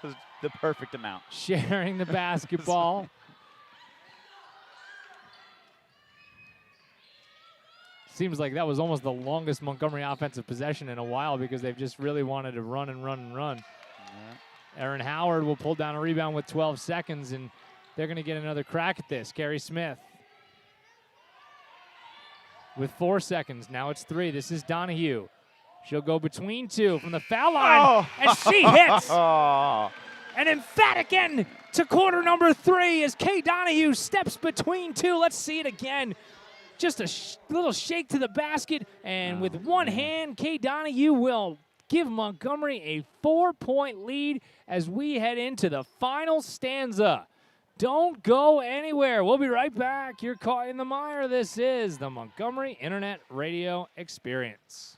It was the perfect amount. Sharing the basketball. Seems like that was almost the longest Montgomery offensive possession in a while because they've just really wanted to run and run and run. Yeah. Erin Howard will pull down a rebound with 12 seconds, and they're going to get another crack at this. Carrie Smith with 4 seconds. Now it's 3. This is Donahue. She'll go between two from the foul line, and she hits. An emphatic end to quarter number 3 as Kay Donahue steps between two. Let's see it again. Just a little shake to the basket, and with one hand, Kay Donahue will give Montgomery a 4-point lead as we head into the final stanza. Don't go anywhere. We'll be right back. You're caught in the mire. This is the Montgomery Internet Radio Experience.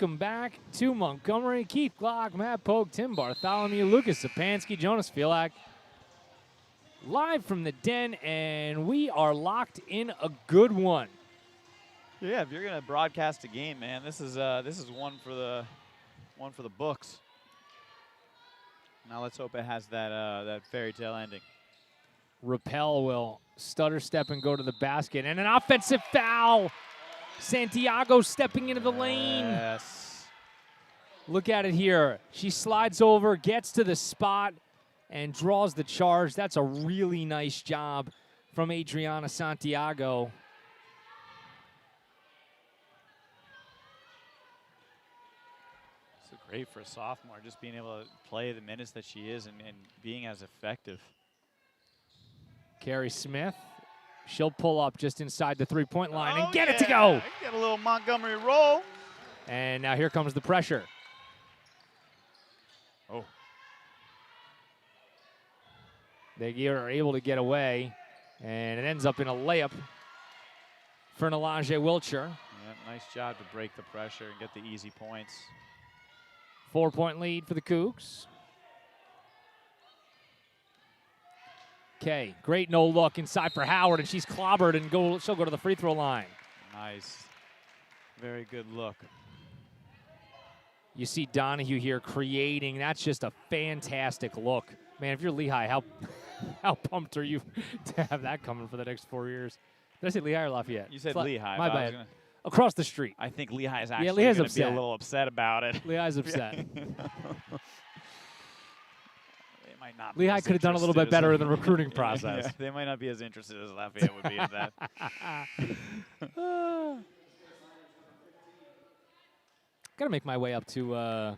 welcome back to Montgomery. Keith Glock, Matt Polk, Tim Bartholomew, Lucas Sapansky, Jonas Filak. Live from the den, and we are locked in a good one. Yeah, if you're gonna broadcast a game, man, this is one for the books. Now let's hope it has that fairy tale ending. Rappel will stutter step and go to the basket, and an offensive foul. Santiago stepping into the lane. Yes. Look at it here. She slides over, gets to the spot, and draws the charge. That's a really nice job from Adriana Santiago. So great for a sophomore, just being able to play the minutes that she is and being as effective. Carrie Smith, she'll pull up just inside the three-point line and get it to go. Get a little Montgomery roll. And now here comes the pressure. Oh. They are able to get away, and it ends up in a layup for Nalaje Wiltshire. Yeah, nice job to break the pressure and get the easy points. 4-point lead for the Cougs. Okay, great no look inside for Howard, and she's clobbered, and she'll go to the free throw line. Nice. Very good look. You see Donahue here creating. That's just a fantastic look. Man, if you're Lehigh, how pumped are you to have that coming for the next 4 years? Did I say Lehigh or Lafayette? You said It's Lehigh. My bad. Across the street. I think Lehigh is actually Lehigh's going to be a upset. little upset about it. Lehigh's upset. They might not be Lehigh as could have done a little bit interested better as- in the recruiting process. Yeah, they might not be as interested as Lafayette would be in that. Got to make my way up to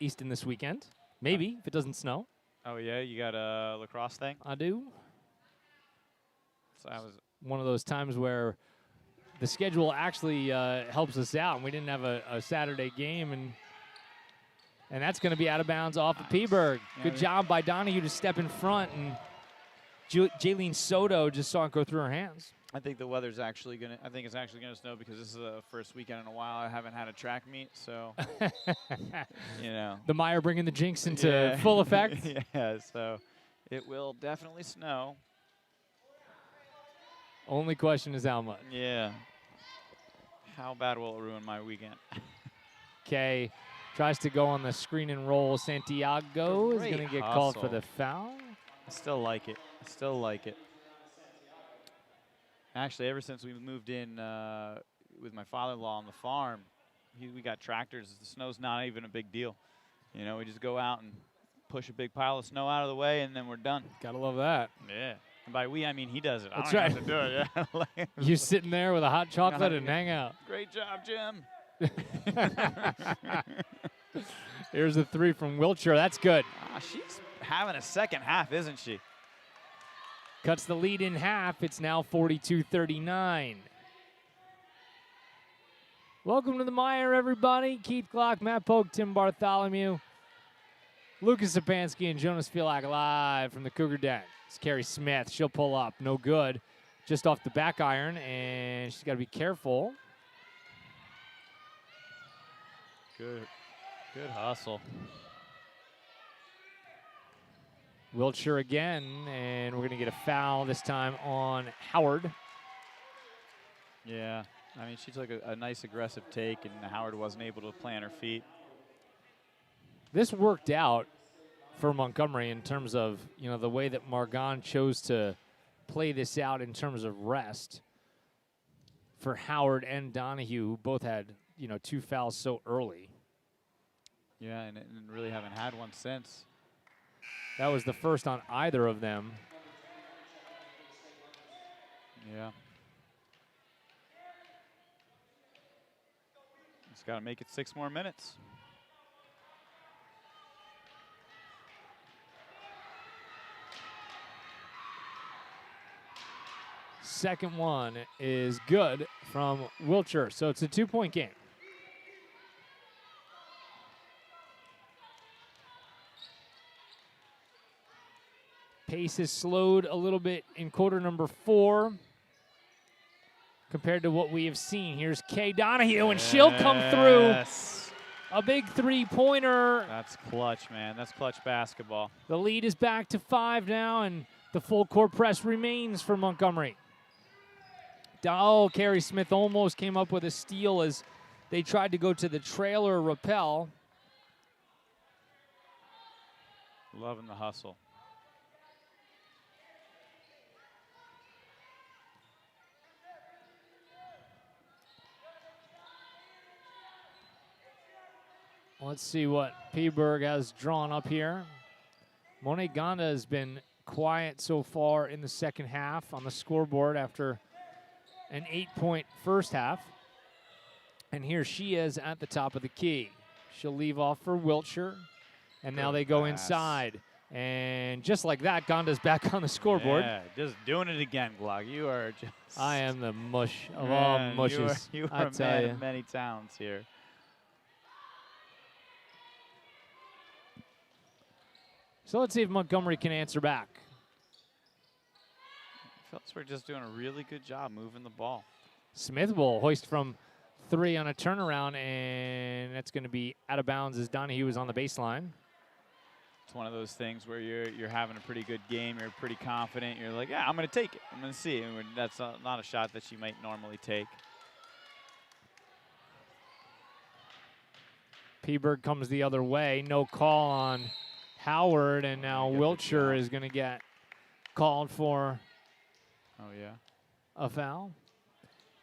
Easton this weekend. Maybe, if it doesn't snow. Oh, yeah? You got a lacrosse thing? I do. So I was One of those times where the schedule actually helps us out, and we didn't have a Saturday game, and that's going to be out of bounds off of Peaburg. Yeah, Good job by Donahue to step in front, and Jaylene Soto just saw it go through her hands. I think the weather's actually going to – I think it's actually going to snow because this is the first weekend in a while I haven't had a track meet, so, you know. The Meyer bringing the jinx into full effect. Yeah, so it will definitely snow. Only question is how much. Yeah. How bad will it ruin my weekend? Okay, tries to go on the screen and roll. Santiago is Great going to get called for hustle. the foul. I still like it. I still like it. Actually, ever since we moved in with my father-in-law on the farm, we got tractors. The snow's not even a big deal. You know, we just go out and push a big pile of snow out of the way, and then we're done. Gotta love that. Yeah. And by we, I mean he does it. That's I right. don't have to do it. Yeah. Like, You're sitting there with a hot chocolate and hang out. great job, Jim. Here's a three from Wiltshire. That's good. She's having a second half, isn't she? Cuts the lead in half. It's now 42-39. Welcome to the Meyer, everybody. Keith Glock, Matt Polk, Tim Bartholomew, Lucas Sapansky, and Jonas Filak live from the Cougar Den. It's Carrie Smith. She'll pull up. No good. Just off the back iron, and she's got to be careful. Good hustle. Wiltshire again, and we're going to get a foul this time on Howard. Yeah. I mean, she took a nice aggressive take, and Howard wasn't able to plant her feet. This worked out for Montgomery in terms of, you know, the way that Margon chose to play this out in terms of rest for Howard and Donahue, who both had, you know, 2 fouls so early. Yeah, and really haven't had one since. That was the first on either of them. Yeah. Just got to make it 6 more minutes. Second one is good from Wiltshire, so it's a 2-point game. Pace has slowed a little bit in quarter number 4 compared to what we have seen. Here's Kay Donahue, and she'll come through. Yes. A big three-pointer. That's clutch, man. That's clutch basketball. The lead is back to 5 now, and the full court press remains for Montgomery. Oh, Carrie Smith almost came up with a steal as they tried to go to the trailer rappel. Loving the hustle. Let's see what Phillipsburg has drawn up here. Monet Gonda has been quiet so far in the second half on the scoreboard after an 8-point first half. And here she is at the top of the key. She'll leave off for Wiltshire. And now they go inside. And just like that, Gonda's back on the scoreboard. Yeah, just doing it again, Glock. You are just... I am the mush of all mushes. You are a man of many talents here. So let's see if Montgomery can answer back. Phillipsburg just doing a really good job moving the ball. Smith will hoist from 3 on a turnaround, and that's going to be out of bounds as Donahue is on the baseline. It's one of those things where you're having a pretty good game, you're pretty confident, you're like, yeah, I'm going to take it, I'm going to see. And that's not a shot that you might normally take. Phillipsburg comes the other way, no call on Howard, and now Wiltshire is going to get called for a foul.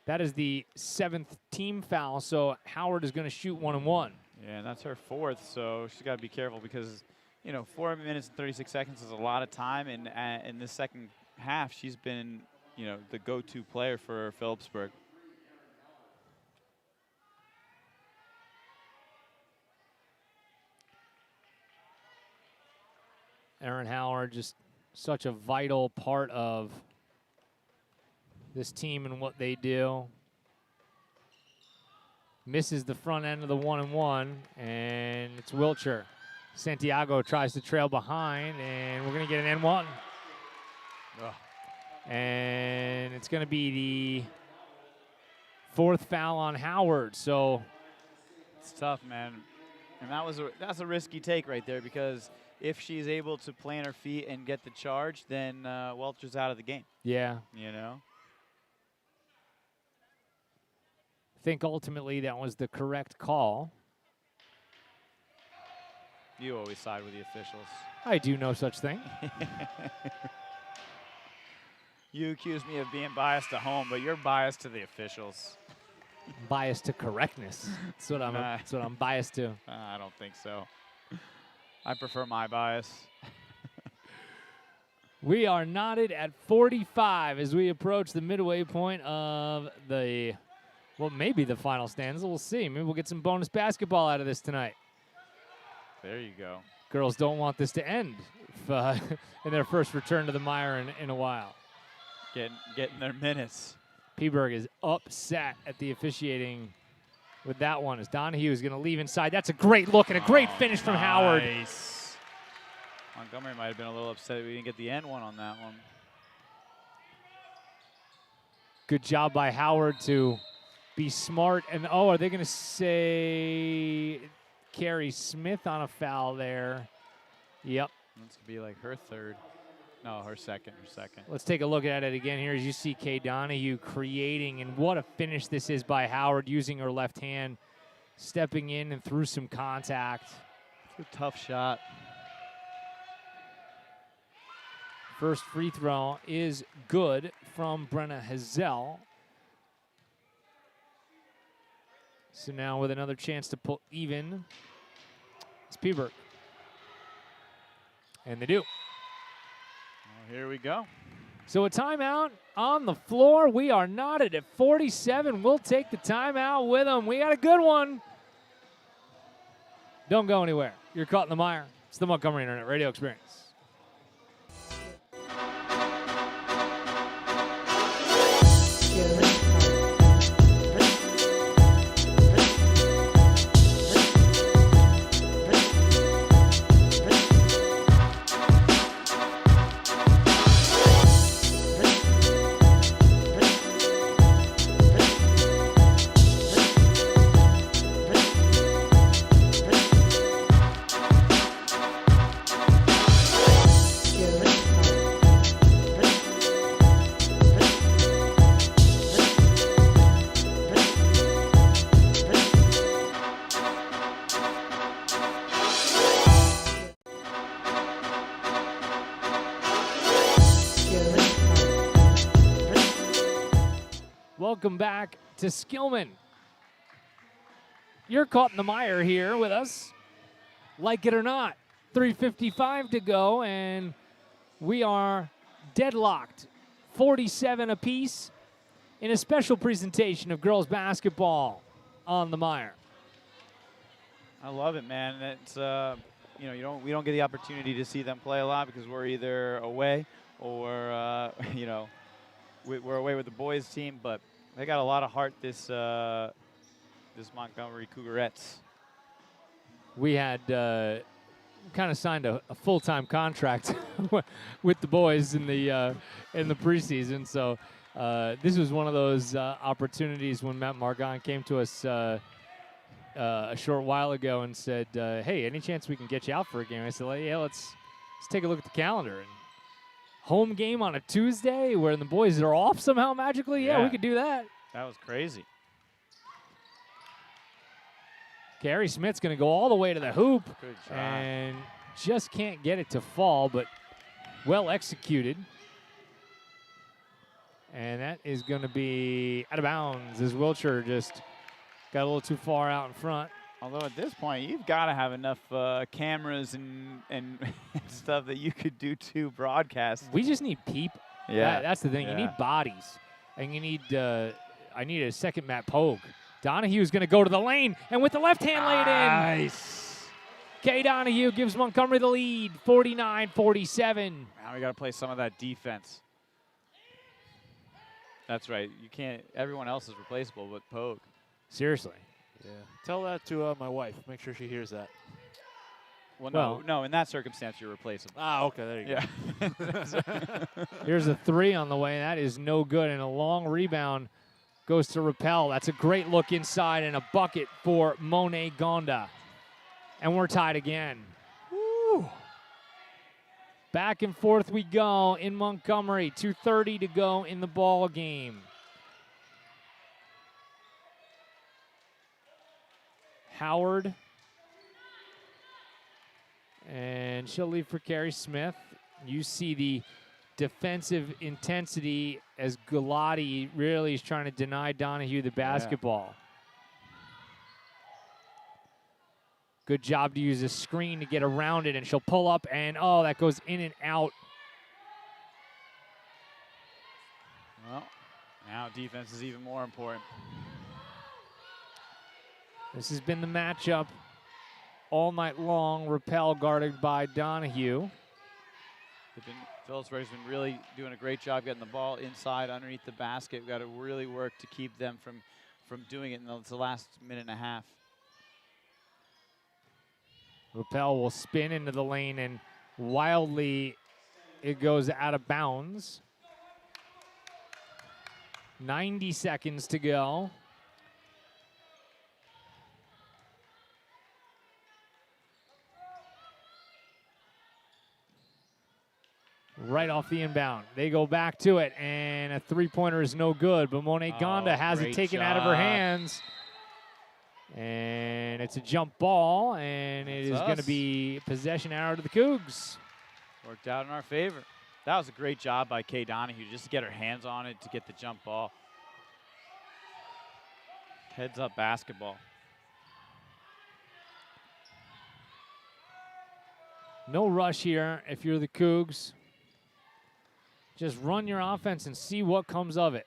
That is the 7th team foul, so Howard is going to shoot 1 and 1. Yeah, and that's her 4th, so she's got to be careful because, you know, 4 minutes and 36 seconds is a lot of time, and in this second half, she's been, you know, the go-to player for Phillipsburg. Aaron Howard, just such a vital part of this team and what they do. Misses the front end of the 1 and 1, and it's Wiltshire. Santiago tries to trail behind, and we're going to get an N1. Ugh. And it's going to be the 4th foul on Howard. So it's tough, man. And that's a risky take right there because if she's able to plant her feet and get the charge, then Welcher's out of the game. Yeah. You know? I think ultimately that was the correct call. You always side with the officials. I do no such thing. You accuse me of being biased at home, but you're biased to the officials. Biased to correctness. That's what I'm biased to. I don't think so. I prefer my bias. We are knotted at 45 as we approach the midway point of the, well, maybe the final stanza. We'll see. Maybe we'll get some bonus basketball out of this tonight. There you go. Girls don't want this to end in their first return to the Meyer in a while. Getting their minutes. Phillipsburg is upset at the officiating with that one as Donahue is going to leave inside. That's a great look and a great finish from Howard. Nice. Montgomery might have been a little upset we didn't get the N1 on that one. Good job by Howard to be smart. And, oh, are they going to say Carrie Smith on a foul there? Yep. That's going to be like her 3rd. No, her second. Let's take a look at it again here as you see Kay Donahue creating, and what a finish this is by Howard using her left hand, stepping in and through some contact. It's a tough shot. First free throw is good from Brenna Hazel. So now with another chance to pull even, it's Phillipsburg. And they do. Well, here we go. So a timeout on the floor. We are knotted at 47. We'll take the timeout with them. We got a good one. Don't go anywhere. You're caught in the mire. It's the Montgomery Internet Radio Experience. welcome back to Skillman. You're caught in the mire here with us, like it or not. 3:55 to go, and we are deadlocked, 47 apiece, in a special presentation of girls basketball on the Meyer. I love it, man. It's we don't get the opportunity to see them play a lot because we're either away or we're away with the boys team. But they got a lot of heart. This Montgomery Cougarettes. We had kind of signed a full-time contract with the boys in the preseason, so this was one of those opportunities when Matt Margon came to us a short while ago and said, "Hey, any chance we can get you out for a game?" I said, "Yeah, let's take a look at the calendar." And home game on a Tuesday where the boys are off somehow magically. Yeah, we could do that. That was crazy. Carrie Smith's going to go all the way to the hoop. Good job. And just can't get it to fall, but well executed. And that is going to be out of bounds as Wiltshire just got a little too far out in front. Although at this point, you've got to have enough cameras and stuff that you could do two broadcasts. We just need people. Yeah. That's the thing. You need bodies. And you need, I need a second Matt Pogue. Donahue's going to go to the lane, and with the left hand laid in. Nice. Kay Donahue gives Montgomery the lead, 49-47. Now we got to play some of that defense. That's right. You can't. Everyone else is replaceable but Pogue. Seriously. Yeah. Tell that to my wife. Make sure she hears that. Well, no. In that circumstance, you're replaceable. Ah, okay. There you go. Here's a three on the way. That is no good, and a long rebound goes to Rappel. That's a great look inside and a bucket for Monet Gonda. And we're tied again. Woo. Back and forth we go in Montgomery. 2:30 to go in the ball game. Howard. And she'll leave for Carrie Smith. You see the defensive intensity as Galati really is trying to deny Donahue the basketball. Good job to use a screen to get around it, and she'll pull up, and oh, that goes in and out. Well, now defense is even more important. This has been the matchup all night long. Rappel guarded by Donahue. Phillipsburg's been really doing a great job getting the ball inside underneath the basket. We've got to really work to keep them from doing it in the last minute and a half. Rappel will spin into the lane, and wildly it goes out of bounds. 90 seconds to go. Right off the inbound. They go back to it, and a three-pointer is no good, but Monet Gonda has it taken out of her hands. And it's a jump ball, and it is going to be possession arrow to the Cougs. Worked out in our favor. That was a great job by Kay Donahue just to get her hands on it to get the jump ball. Heads up basketball. No rush here if you're the Cougs. Just run your offense and see what comes of it.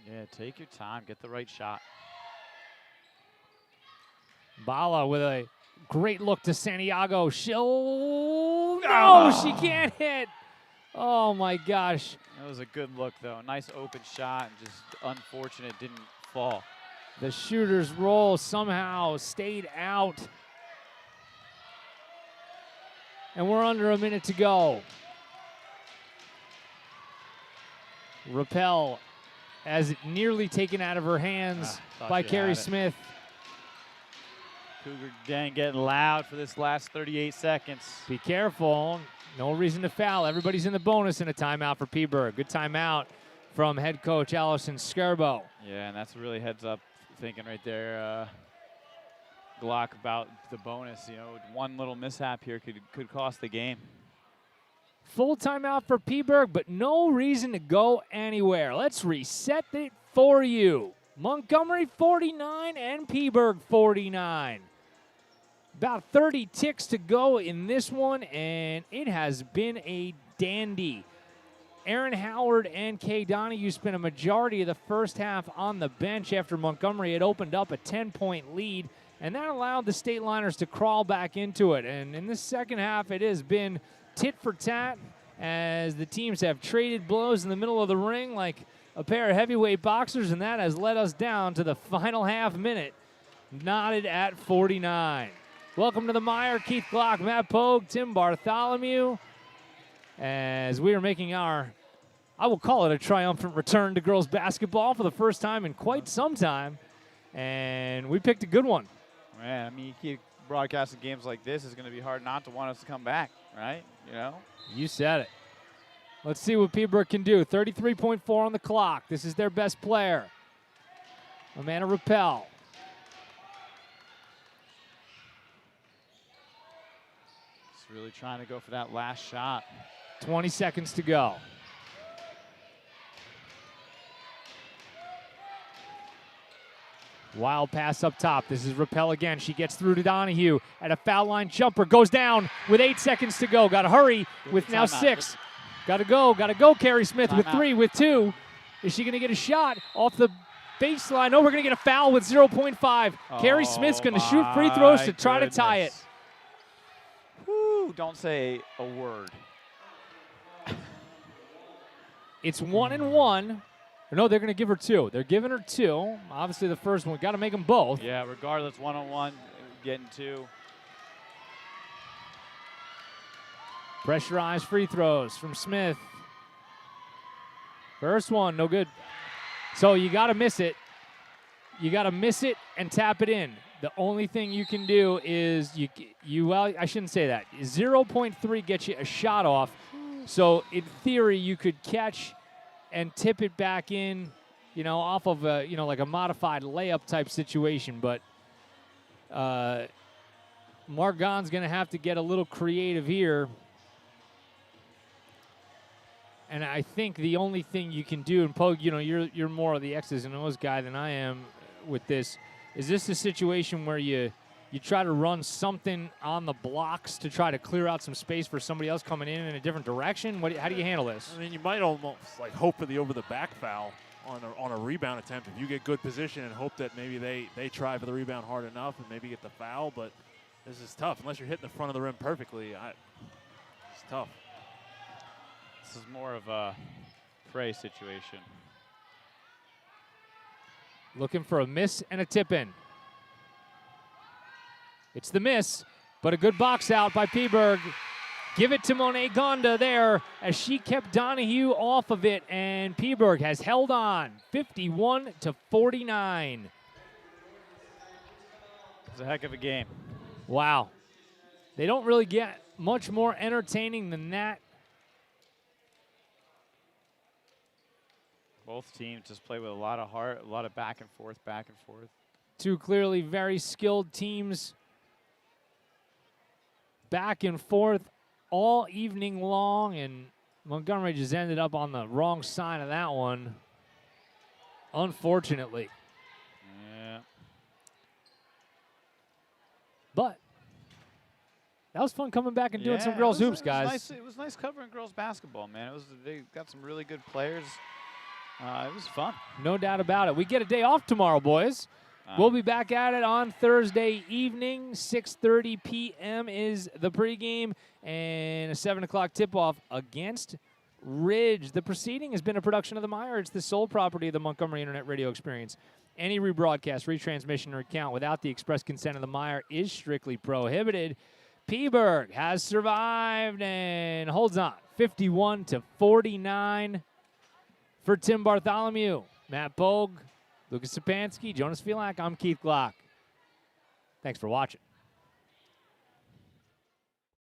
Yeah, take your time. Get the right shot. Bala with a great look to Santiago. She'll... No, she can't hit. Oh, my gosh. That was a good look, though. Nice open shot, and just unfortunate it didn't fall. The shooter's roll somehow stayed out. And we're under a minute to go. Rappel has it nearly taken out of her hands by Carrie Smith. Cougar gang getting loud for this last 38 seconds. Be careful. No reason to foul. Everybody's in the bonus in a timeout for P-Burg. Good timeout from head coach Allison Scarbo. Yeah, and that's really heads up thinking right there. Glock about the bonus. You know, one little mishap here could cost the game. Full timeout for P-Burg, but no reason to go anywhere. Let's reset it for you. Montgomery 49 and Phillipsburg 49. About 30 ticks to go in this one, and it has been a dandy. Aaron Howard and Kay Donahue spent a majority of the first half on the bench after Montgomery had opened up a 10-point lead, and that allowed the State Liners to crawl back into it. And in the second half, it has been tit for tat as the teams have traded blows in the middle of the ring like a pair of heavyweight boxers, and that has led us down to the final half minute, knotted at 49. Welcome to the Meyer. Keith Glock, Matt Pogue, Tim Bartholomew, as we are making our, I will call it a triumphant return to girls basketball for the first time in quite some time, and we picked a good one. Man, I mean, you keep broadcasting games like this, it's going to be hard not to want us to come back, right? You know? You said it. Let's see what Phillipsburg can do. 33.4 on the clock. This is their best player, Amanda Rappel. Just really trying to go for that last shot. 20 seconds to go. Wild pass up top. This is Rappel again. She gets through to Donahue at a foul line jumper. Goes down with 8 seconds to go. Got to hurry with now 6. Got to go. Carrie Smith with 3, with 2. Is she going to get a shot off the baseline? No, we're going to get a foul with 0.5. Carrie Smith's going to shoot free throws to try to tie it. Woo, don't say a word. It's 1-1. No, they're going to give her 2. They're giving her 2. Obviously, the first one. Got to make them both. Yeah, regardless, 1-on-1, getting 2. Pressurized free throws from Smith. First one, no good. So you got to miss it. You got to miss it and tap it in. The only thing you can do is well, I shouldn't say that. 0.3 gets you a shot off. So in theory, you could catch and tip it back in, off of a, like a modified layup type situation. But Margon's going to have to get a little creative here. And I think the only thing you can do, and Pogue, you're more of the X's and O's guy than I am with this. Is this a situation where you try to run something on the blocks to try to clear out some space for somebody else coming in a different direction? How do you handle this? I mean, you might almost hope for the over-the-back foul on a rebound attempt. If you get good position and hope that maybe they try for the rebound hard enough and maybe get the foul, but this is tough. Unless you're hitting the front of the rim perfectly, it's tough. This is more of a prey situation. Looking for a miss and a tip-in. It's the miss, but a good box out by Phillipsburg. Give it to Monet Gonda there as she kept Donahue off of it, and Phillipsburg has held on 51-49. It's a heck of a game. Wow. They don't really get much more entertaining than that. Both teams just play with a lot of heart, a lot of back and forth. Two clearly very skilled teams. Back and forth all evening long, and Montgomery just ended up on the wrong side of that one, unfortunately. Yeah. But that was fun coming back and doing some girls hoops, guys. It was nice covering girls basketball, man. They got some really good players. It was fun. No doubt about it. We get a day off tomorrow, boys. We'll be back at it on Thursday evening. 6:30 p.m. is the pregame, and a 7 o'clock tip-off against Ridge. The proceeding has been a production of the Meyer. It's the sole property of the Montgomery Internet Radio Experience. Any rebroadcast, retransmission, or account without the express consent of the Meyer is strictly prohibited. Phillipsburg has survived and holds on 51-49. For Tim Bartholomew, Matt Pogue, Lucas Sapansky, Jonas Filak, I'm Keith Glock. Thanks for watching.